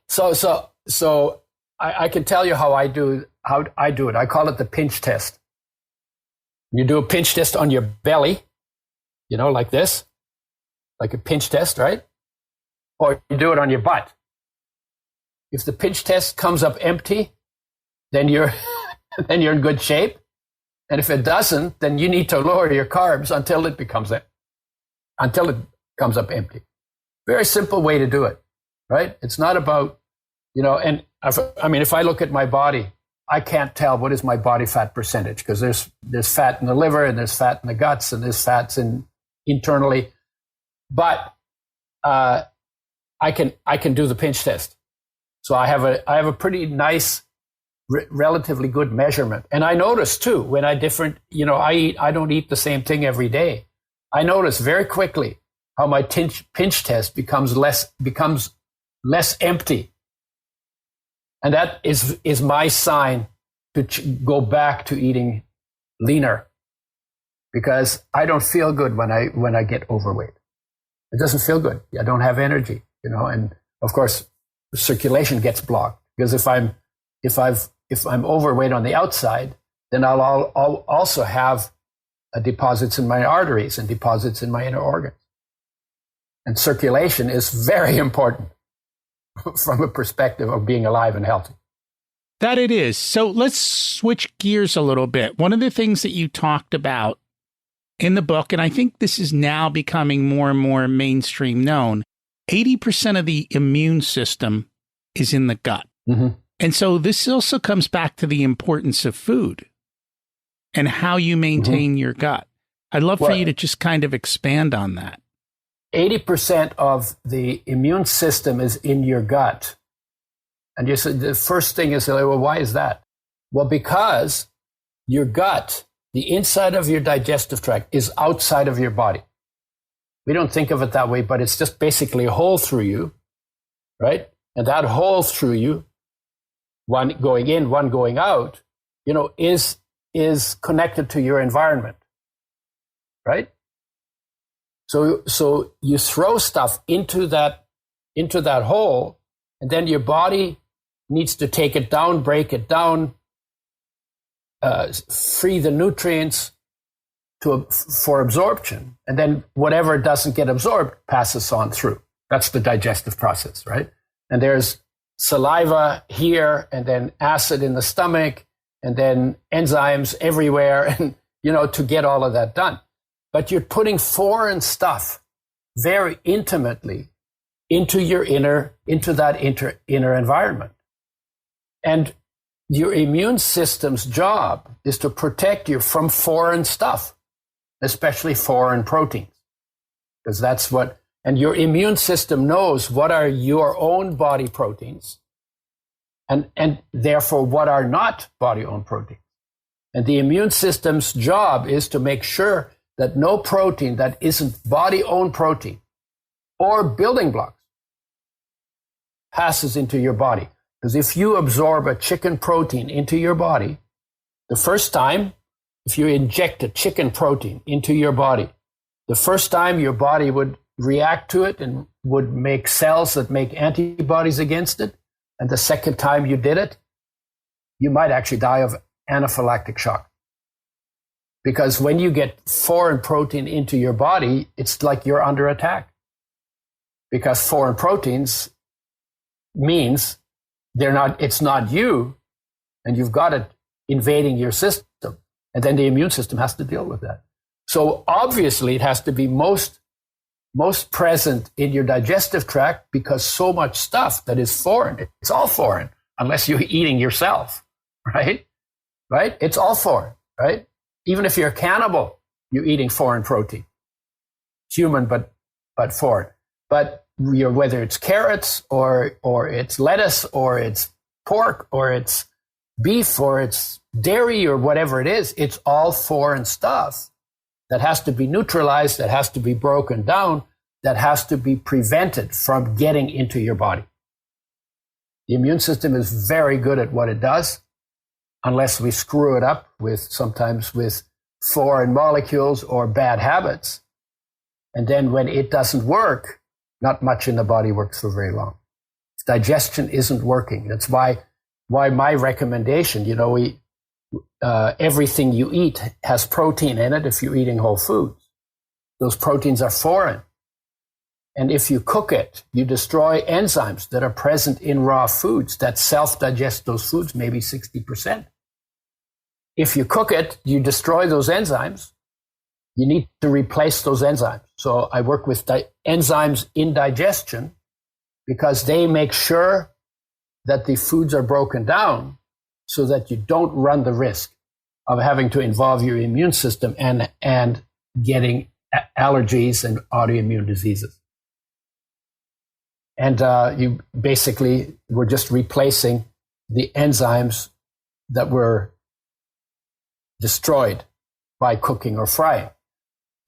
So I can tell you how I do it. I call it the pinch test. You do a pinch test on your belly, like this, like a pinch test, right? Or you do it on your butt. If the pinch test comes up empty, then you're in good shape. And if it doesn't, then you need to lower your carbs until it comes up empty. Very simple way to do it, right? It's not about, and if I look at my body, I can't tell what is my body fat percentage because there's fat in the liver and there's fat in the guts and there's fats internally. But I can do the pinch test. So I have a pretty nice, relatively good measurement. And I notice too, when I don't eat the same thing every day. I notice very quickly how my pinch test becomes less empty. And that is my sign to go back to eating leaner because I don't feel good when I get overweight. It doesn't feel good. I don't have energy, and of course circulation gets blocked because if I'm overweight on the outside, then I'll also have deposits in my arteries and deposits in my inner organs. And circulation is very important from a perspective of being alive and healthy. That it is. So let's switch gears a little bit. One of the things that you talked about in the book, and I think this is now becoming more and more mainstream known, 80% of the immune system is in the gut. Mm-hmm. And so this also comes back to the importance of food and how you maintain your gut. I'd love for you to just kind of expand on that. 80% of the immune system is in your gut. And you said the first thing is, well, why is that? Well, because your gut, the inside of your digestive tract, is outside of your body. We don't think of it that way, but it's just basically a hole through you, right? And that hole through you, one going in, one going out, is connected to your environment, right? So you throw stuff into that hole, and then your body needs to take it down, break it down, free the nutrients for absorption, and then whatever doesn't get absorbed passes on through. That's the digestive process, right? And there's saliva here, and then acid in the stomach, and then enzymes everywhere, and to get all of that done. But you're putting foreign stuff very intimately into that inner environment. And your immune system's job is to protect you from foreign stuff, especially foreign proteins. Because and your immune system knows what are your own body proteins and therefore what are not body-owned proteins. And the immune system's job is to make sure that no protein that isn't body-owned protein or building blocks passes into your body. Because if you absorb a chicken protein into your body, the first time, if you inject a chicken protein into your body, the first time your body would react to it and would make cells that make antibodies against it. And the second time you did it, you might actually die of anaphylactic shock. Because when you get foreign protein into your body, it's like you're under attack. Because foreign proteins means it's not you, and you've got it invading your system. And then the immune system has to deal with that. So obviously it has to be most present in your digestive tract because so much stuff that is foreign, it's all foreign, unless you're eating yourself, right? Right? It's all foreign, right? Even if you're a cannibal, you're eating foreign protein. It's human, but foreign. But whether it's carrots or it's lettuce or it's pork or it's beef or it's dairy or whatever it is, it's all foreign stuff. that has to be neutralized, that has to be broken down, that has to be prevented from getting into your body. The immune system is very good at what it does, unless we screw it up sometimes with foreign molecules or bad habits. And then when it doesn't work, not much in the body works for very long. Digestion isn't working. That's why my recommendation, everything you eat has protein in it if you're eating whole foods. Those proteins are foreign. And if you cook it, you destroy enzymes that are present in raw foods that self-digest those foods, maybe 60%. If you cook it, you destroy those enzymes. You need to replace those enzymes. So I work with enzymes in digestion because they make sure that the foods are broken down so that you don't run the risk of having to involve your immune system and getting allergies and autoimmune diseases. And we're just replacing the enzymes that were destroyed by cooking or frying.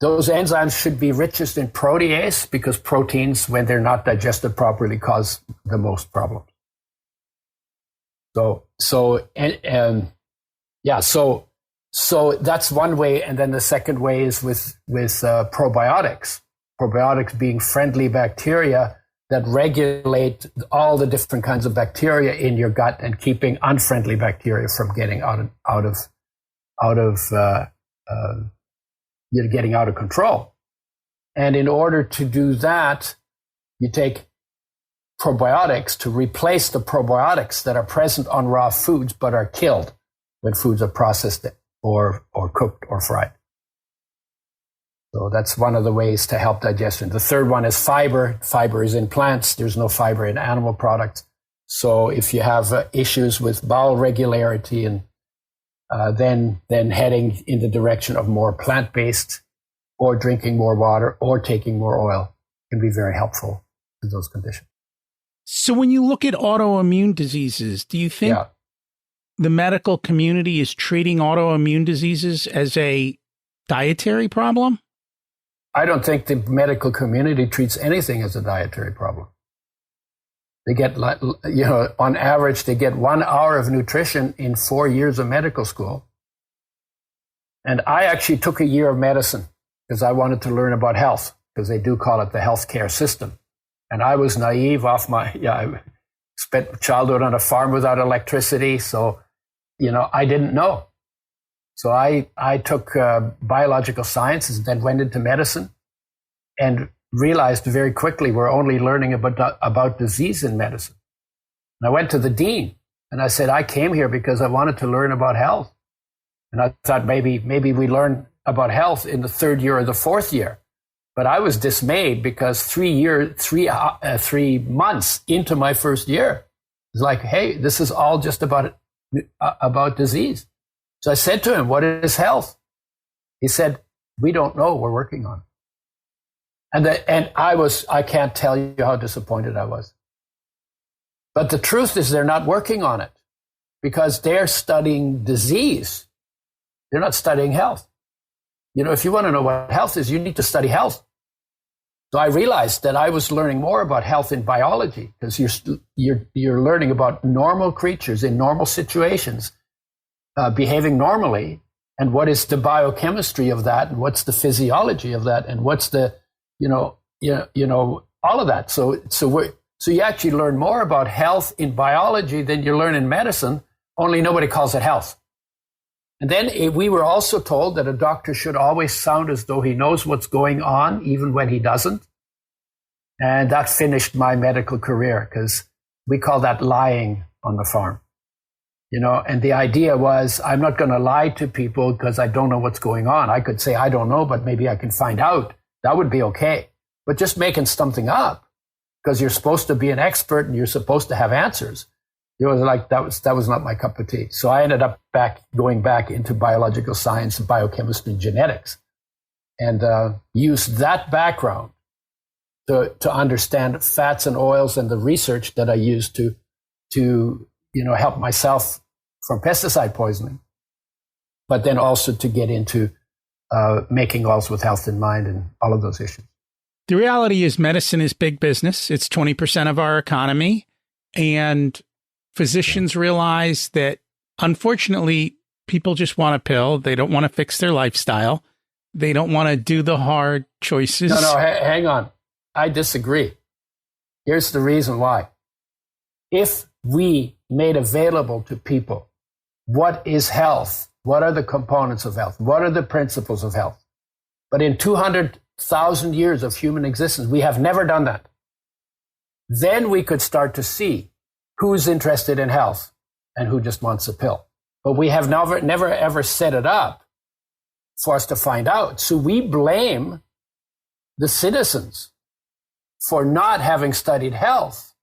Those enzymes should be richest in protease because proteins, when they're not digested properly, cause the most problems. So that's one way. And then the second way is with probiotics. Probiotics being friendly bacteria that regulate all the different kinds of bacteria in your gut and keeping unfriendly bacteria from getting getting out of control. And in order to do that, you take probiotics to replace the probiotics that are present on raw foods but are killed when foods are processed or cooked or fried. So that's one of the ways to help digestion. The third one is fiber. Fiber is in plants. There's no fiber in animal products. So if you have issues with bowel regularity and then heading in the direction of more plant-based or drinking more water or taking more oil can be very helpful to those conditions. So when you look at autoimmune diseases, do you think the medical community is treating autoimmune diseases as a dietary problem? I don't think the medical community treats anything as a dietary problem. They get, on average, they get 1 hour of nutrition in 4 years of medical school. And I actually took a year of medicine because I wanted to learn about health, because they do call it the healthcare system. And I was naive I spent childhood on a farm without electricity. So, I didn't know. So I took biological sciences and then went into medicine and realized very quickly we're only learning about disease in medicine. And I went to the dean and I said, I came here because I wanted to learn about health. And I thought maybe we learn about health in the third year or the fourth year. But I was dismayed because 3 months into my first year, it's like, hey, this is all just about disease. So I said to him, what is health? He said, we don't know. We're working on it. And I can't tell you how disappointed I was. But the truth is they're not working on it because they're studying disease. They're not studying health. If you want to know what health is, you need to study health. So I realized that I was learning more about health in biology because you're learning about normal creatures in normal situations, behaving normally, and what is the biochemistry of that, and what's the physiology of that, and what's the all of that. So you actually learn more about health in biology than you learn in medicine, only nobody calls it health. And then we were also told that a doctor should always sound as though he knows what's going on, even when he doesn't. And that finished my medical career because we call that lying on the farm. And the idea was, I'm not going to lie to people because I don't know what's going on. I could say, I don't know, but maybe I can find out. That would be okay. But just making something up because you're supposed to be an expert and you're supposed to have answers. That was not my cup of tea. So I ended up going back into biological science, biochemistry, and genetics, and used that background to understand fats and oils and the research that I used to help myself from pesticide poisoning, but then also to get into making laws with health in mind and all of those issues. The reality is medicine is big business. It's 20% of our economy. And physicians realize that, unfortunately, people just want a pill. They don't want to fix their lifestyle. They don't want to do the hard choices. No, hang on. I disagree. Here's the reason why. If we made available to people what is health, what are the components of health, what are the principles of health, but in 200,000 years of human existence, we have never done that. Then we could start to see who's interested in health and who just wants a pill. But we have never ever set it up for us to find out. So we blame the citizens for not having studied health,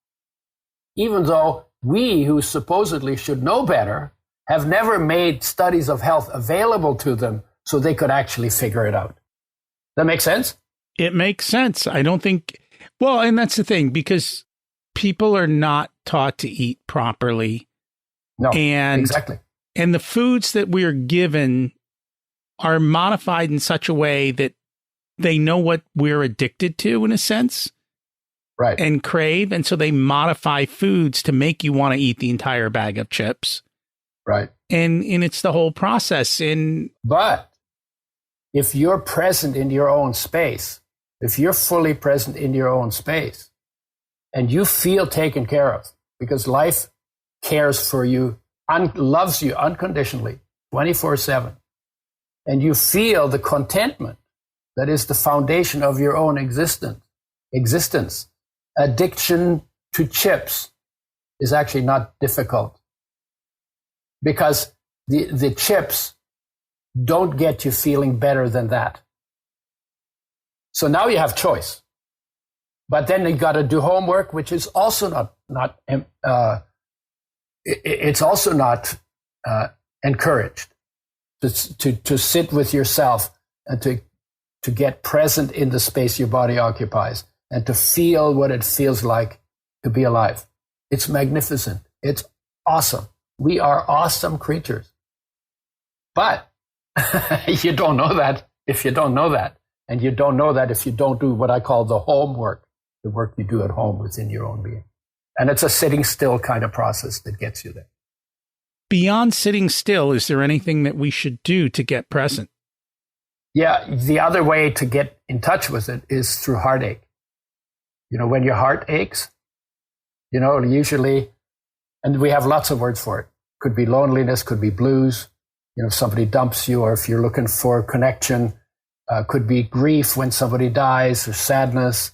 even though we, who supposedly should know better, have never made studies of health available to them so they could actually figure it out. That make sense? It makes sense. I don't think, well, and that's the thing, because people are not taught to eat properly. No, exactly. And the foods that we are given are modified in such a way that they know what we're addicted to, in a sense. Right. And crave. And so they modify foods to make you want to eat the entire bag of chips. Right. And it's the whole process. But if you're present in your own space, if you're fully present in your own space, and you feel taken care of, because life cares for you, loves you unconditionally, 24/7, and you feel the contentment that is the foundation of your own existence, addiction to chips is actually not difficult, because the chips don't get you feeling better than that. So now you have choice. But then you got to do homework, which is also not encouraged. To sit with yourself and to get present in the space your body occupies and to feel what it feels like to be alive. It's magnificent. It's awesome. We are awesome creatures. But you don't know that if you don't know that. And you don't know that if you don't do what I call the homework, the work you do at home within your own being. And it's a sitting still kind of process that gets you there. Beyond sitting still, is there anything that we should do to get present? Yeah, the other way to get in touch with it is through heartache. You know, when your heart aches, you know, usually, and we have lots of words for it. Could be loneliness, could be blues. You know, if somebody dumps you, or if you're looking for connection, could be grief when somebody dies, or sadness.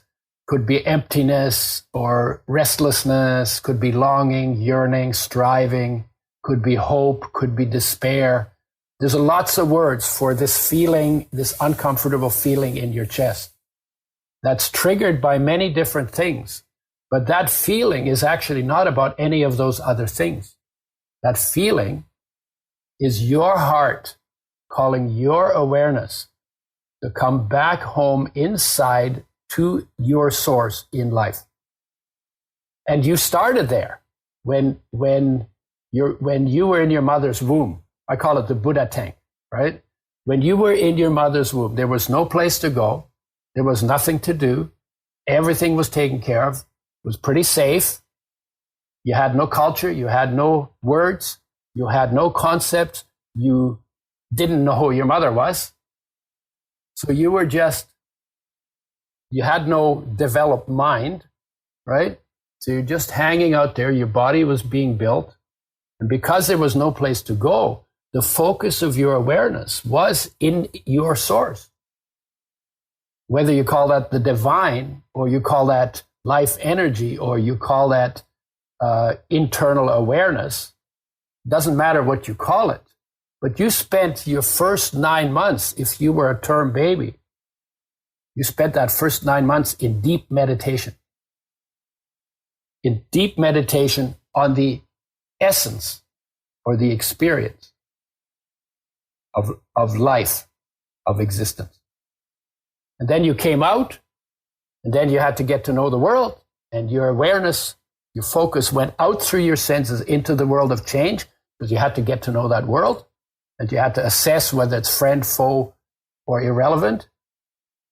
Could be emptiness or restlessness, could be longing, yearning, striving, could be hope, could be despair. There's lots of words for this feeling, this uncomfortable feeling in your chest that's triggered by many different things. But that feeling is actually not about any of those other things. That feeling is your heart calling your awareness to come back home inside to your source in life. And you started there when you were in your mother's womb. I call it the Buddha tank, right? When you were in your mother's womb, there was no place to go. There was nothing to do. Everything was taken care of. It was pretty safe. You had no culture. You had no words. You had no concept. You didn't know who your mother was. So you were just, you had no developed mind, right? So you're just hanging out there. Your body was being built. And because there was no place to go, the focus of your awareness was in your source. Whether you call that the divine, or you call that life energy, or you call that internal awareness, doesn't matter what you call it. But you spent your first 9 months, if you were a term baby, you spent that first 9 months in deep meditation. In deep meditation on the essence or the experience of life, of existence. And then you came out, and then you had to get to know the world, and your awareness, your focus went out through your senses into the world of change, because you had to get to know that world, and you had to assess whether it's friend, foe, or irrelevant,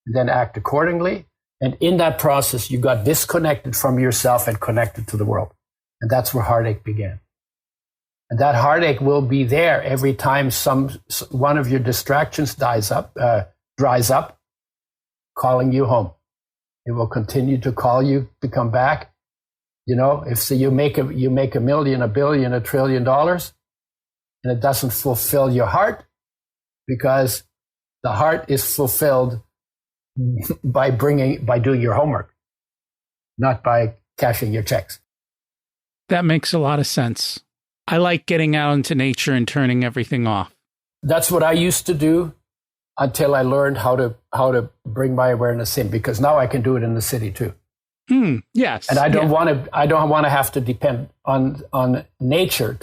and then act accordingly. And in that process, you got disconnected from yourself and connected to the world. And that's where heartache began. And that heartache will be there every time one of your distractions dries up, calling you home. It will continue to call you to come back. You know, if you make $1 million, $1 billion, $1 trillion, and it doesn't fulfill your heart, because the heart is fulfilled by doing your homework, not by cashing your checks. That makes a lot of sense. I like getting out into nature and turning everything off. That's what I used to do until I learned how to bring my awareness in, because now I can do it in the city too. Yes. And I don't want to have to depend on nature.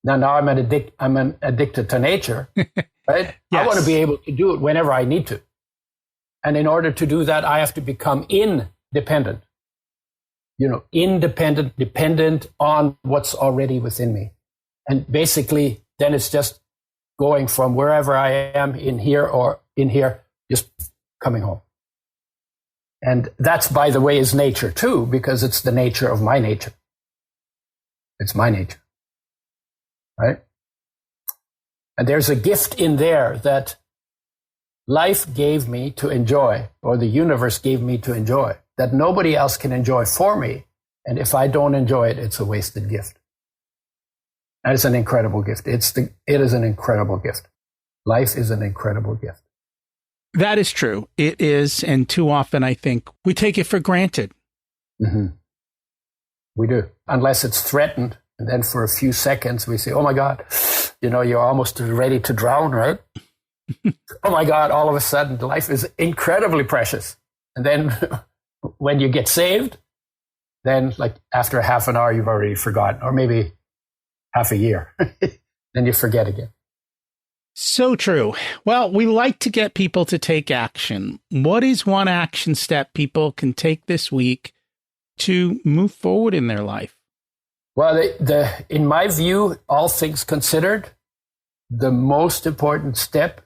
Now I'm addicted to nature, right? Yes. I want to be able to do it whenever I need to. And in order to do that, I have to become independent. Dependent on what's already within me. And basically, then it's just going from wherever I am in here, just coming home. And that's, by the way, is nature too, because it's the nature of my nature. It's my nature, right? And there's a gift in there that life gave me to enjoy, or the universe gave me to enjoy, that nobody else can enjoy for me. And if I don't enjoy it, it's a wasted gift. And it's an incredible gift. It is an incredible gift. Life is an incredible gift. That is true. It is. And too often, I think we take it for granted. Mm-hmm. We do. Unless it's threatened. And then for a few seconds, we say, oh my God, you're almost ready to drown, right? Oh my God, all of a sudden, life is incredibly precious. And then when you get saved, then like after half an hour, you've already forgotten, or maybe half a year. Then you forget again. So true. Well, we like to get people to take action. What is one action step people can take this week to move forward in their life? Well, in my view, all things considered, the most important step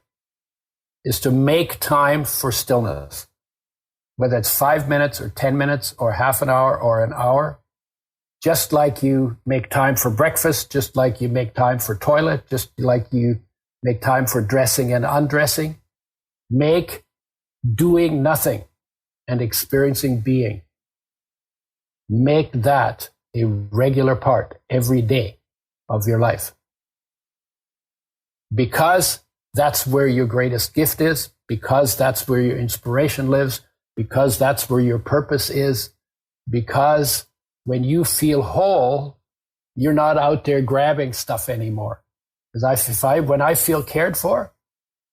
is to make time for stillness. Whether it's 5 minutes or 10 minutes or half an hour or an hour, just like you make time for breakfast, just like you make time for toilet, just like you make time for dressing and undressing, make doing nothing and experiencing being. Make that a regular part every day of your life. Because that's where your greatest gift is, because that's where your inspiration lives, because that's where your purpose is, because when you feel whole, you're not out there grabbing stuff anymore. Because when I feel cared for,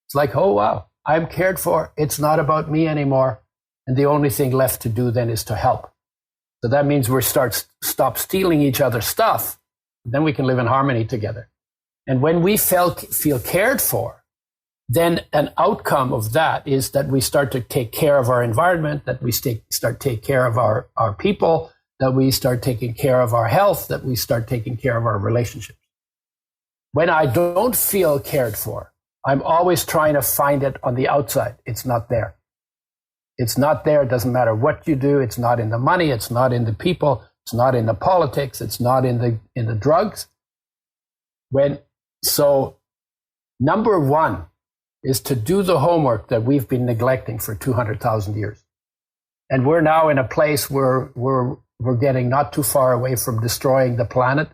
it's like, oh, wow, I'm cared for. It's not about me anymore. And the only thing left to do then is to help. So that means we stop stealing each other's stuff. Then we can live in harmony together. And when we feel cared for, then an outcome of that is that we start to take care of our environment, that we start take care of our people, that we start taking care of our health, that we start taking care of our relationships. When I don't feel cared for, I'm always trying to find it on the outside. It's not there. It's not there. It doesn't matter what you do. It's not in the money. It's not in the people. It's not in the politics. It's not in the drugs. So number one is to do the homework that we've been neglecting for 200,000 years. And we're now in a place where we're getting not too far away from destroying the planet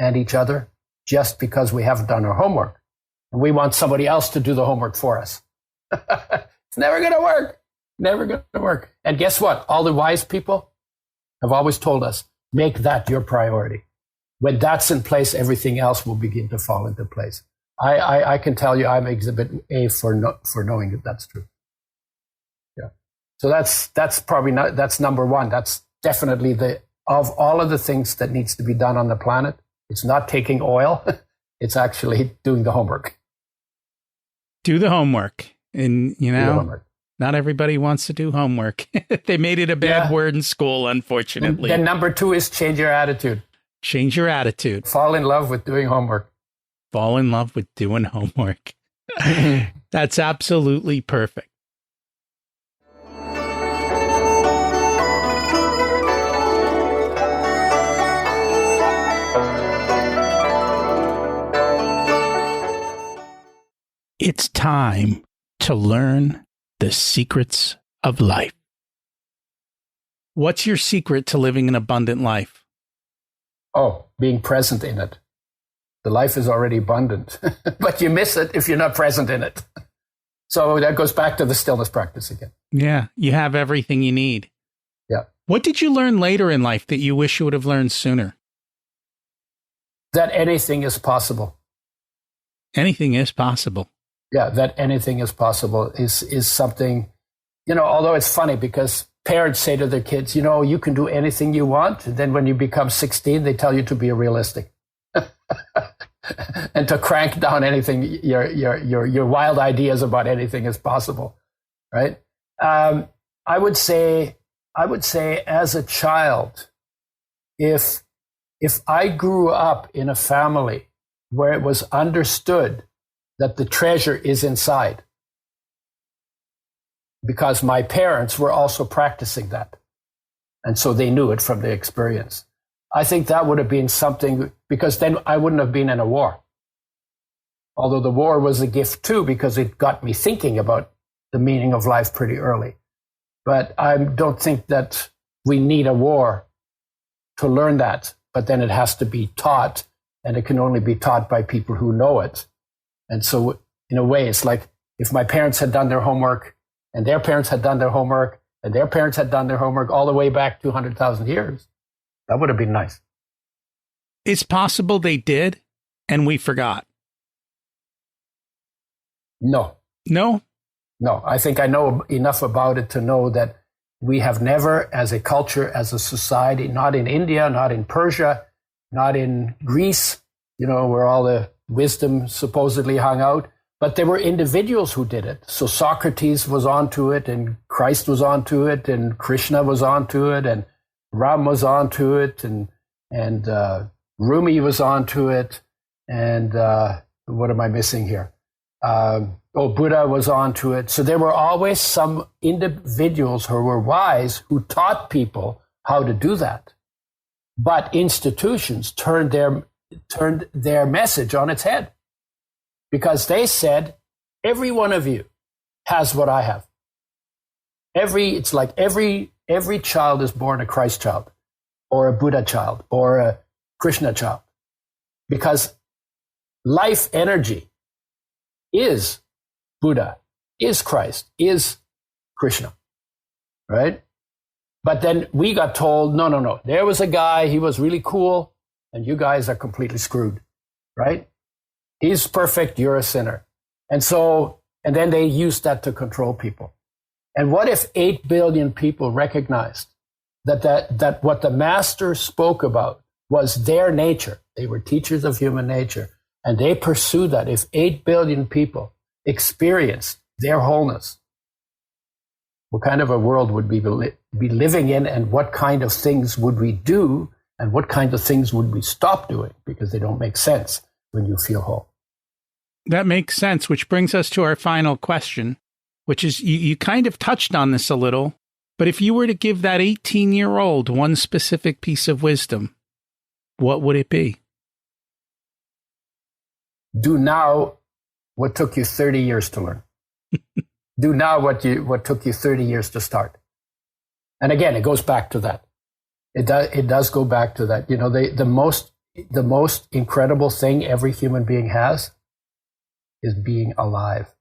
and each other just because we haven't done our homework. And we want somebody else to do the homework for us. It's never going to work. Never going to work. And guess what? All the wise people have always told us, make that your priority. When that's in place, everything else will begin to fall into place. I can tell you I'm exhibit A for knowing that that's true. Yeah. So that's probably not, that's number one. That's definitely of all of the things that needs to be done on the planet, it's not taking oil. It's actually doing the homework. Do the homework. And, not everybody wants to do homework. They made it a bad word in school, unfortunately. Then number two is change your attitude. Change your attitude. Fall in love with doing homework. Fall in love with doing homework. That's absolutely perfect. It's time to learn the secrets of life. What's your secret to living an abundant life? Oh, being present in it. The life is already abundant, but you miss it if you're not present in it. So that goes back to the stillness practice again. Yeah, you have everything you need. Yeah. What did you learn later in life that you wish you would have learned sooner? That anything is possible. Anything is possible. Yeah, that anything is possible is something, although it's funny because parents say to their kids, you can do anything you want. And then when you become 16, they tell you to be realistic and to crank down anything, your wild ideas about anything is possible, right? I would say as a child, if I grew up in a family where it was understood that the treasure is inside, because my parents were also practicing that. And so they knew it from the experience. I think that would have been something, because then I wouldn't have been in a war. Although the war was a gift too, because it got me thinking about the meaning of life pretty early. But I don't think that we need a war to learn that. But then it has to be taught, and it can only be taught by people who know it. And so in a way, it's like if my parents had done their homework and their parents had done their homework and their parents had done their homework all the way back 200,000 years, that would have been nice. It's possible they did and we forgot. No. No? No, I think I know enough about it to know that we have never, as a culture, as a society, not in India, not in Persia, not in Greece, where all the wisdom supposedly hung out, but there were individuals who did it. So Socrates was onto it, and Christ was onto it, and Krishna was onto it, and Ram was onto it, and Rumi was onto it, and what am I missing here? Buddha was onto it. So there were always some individuals who were wise who taught people how to do that. But institutions turned their message on its head, because they said, every one of you has what I have. Every child is born a Christ child or a Buddha child or a Krishna child, because life energy is Buddha, is Christ, is Krishna, right? But then we got told, no. There was a guy, he was really cool, and you guys are completely screwed, right? He's perfect, you're a sinner. And then they used that to control people. And what if 8 billion people recognized that what the master spoke about was their nature? They were teachers of human nature, and they pursued that. If 8 billion people experienced their wholeness, what kind of a world would we be living in, and what kind of things would we do, and what kind of things would we stop doing because they don't make sense when you feel whole? That makes sense, which brings us to our final question, which is, you kind of touched on this a little, but if you were to give that 18-year-old one specific piece of wisdom, what would it be? Do now what took you 30 years to learn. Do now what took you 30 years to start. And again, it goes back to that. It does go back to that. The most incredible thing every human being has is being alive.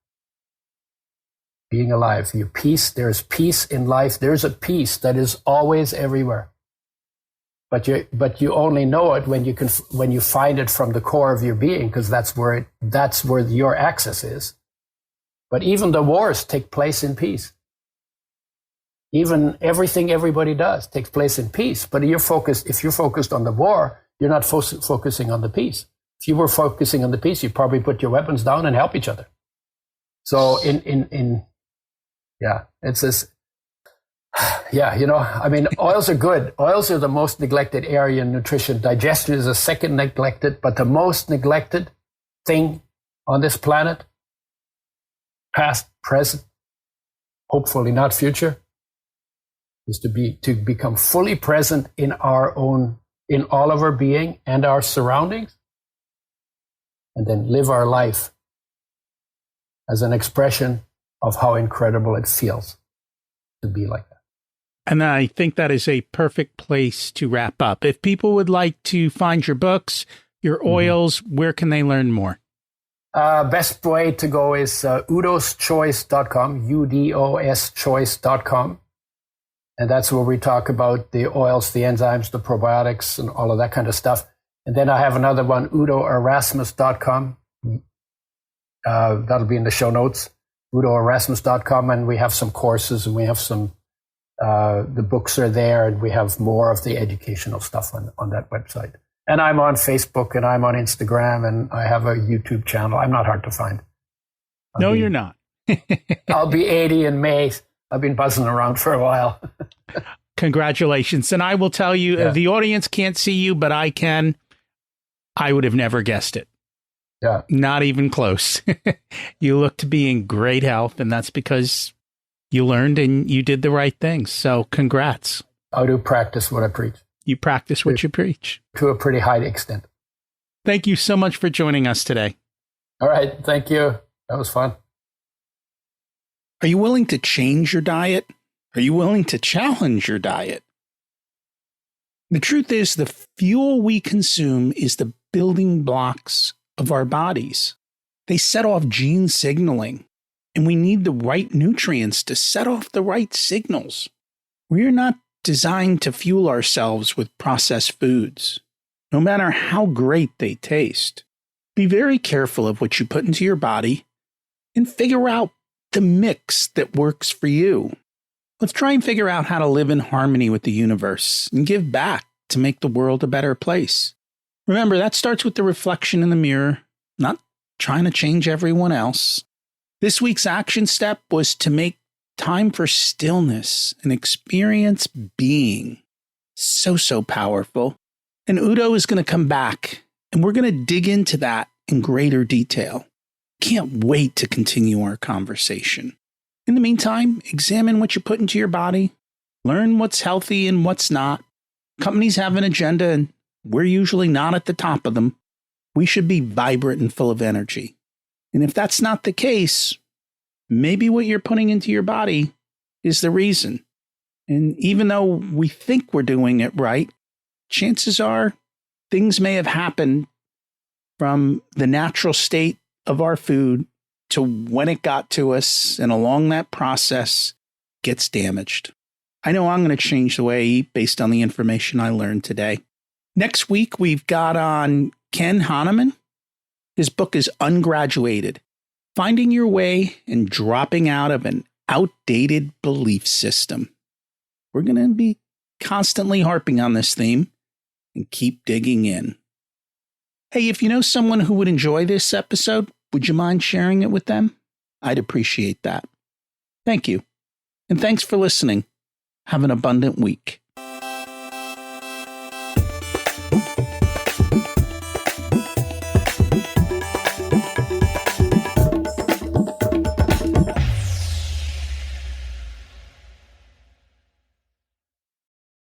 Being alive. Your peace, there's peace in life. There's a peace that is always everywhere. But you only know it when you find it from the core of your being, because that's where your access is. But even the wars take place in peace. Even everything everybody does takes place in peace. But if you're focused on the war, you're not focusing on the peace. If you were focusing on the peace, you'd probably put your weapons down and help each other. So it's this. Yeah, oils are good. Oils are the most neglected area in nutrition. Digestion is the second neglected, but the most neglected thing on this planet, past, present, hopefully not future, is to become fully present in in all of our being and our surroundings, and then live our life as an expression of how incredible it feels to be like that. And I think that is a perfect place to wrap up. If people would like to find your books, your oils, where can they learn more? Best way to go is udoschoice.com, udoschoice.com. And that's where we talk about the oils, the enzymes, the probiotics, and all of that kind of stuff. And then I have another one, udoerasmus.com. That'll be in the show notes, udoerasmus.com. And we have some courses, and we have some, the books are there, and we have more of the educational stuff on that website. And I'm on Facebook, and I'm on Instagram, and I have a YouTube channel. I'm not hard to find. You're not. I'll be 80 in May. I've been buzzing around for a while. Congratulations. And I will tell you, the audience can't see you, but I can. I would have never guessed it. Yeah. Not even close. You look to be in great health, and that's because you learned and you did the right things. So congrats. I do practice what I preach. You practice what you preach. To a pretty high extent. Thank you so much for joining us today. All right. Thank you. That was fun. Are you willing to change your diet? Are you willing to challenge your diet? The truth is, the fuel we consume is the building blocks of our bodies. They set off gene signaling, and we need the right nutrients to set off the right signals. We're not designed to fuel ourselves with processed foods, no matter how great they taste. Be very careful of what you put into your body and figure out the mix that works for you. Let's try and figure out how to live in harmony with the universe and give back to make the world a better place. Remember, that starts with the reflection in the mirror, not trying to change everyone else. This week's action step was to make time for stillness and experience being. So powerful. And Udo is going to come back, and we're going to dig into that in greater detail. Can't wait to continue our conversation. In the meantime, examine what you put into your body, learn what's healthy and what's not. Companies have an agenda, and we're usually not at the top of them. We should be vibrant and full of energy. And if that's not the case, maybe what you're putting into your body is the reason. And even though we think we're doing it right, chances are things may have happened from the natural state of our food to when it got to us, and along that process gets damaged. I know I'm going to change the way I eat based on the information I learned today. Next week, we've got on Ken Hahnemann. His book is Ungraduated: Finding Your Way and Dropping Out of an Outdated Belief System. We're going to be constantly harping on this theme and keep digging in. Hey, if you know someone who would enjoy this episode, would you mind sharing it with them? I'd appreciate that. Thank you. And thanks for listening. Have an abundant week.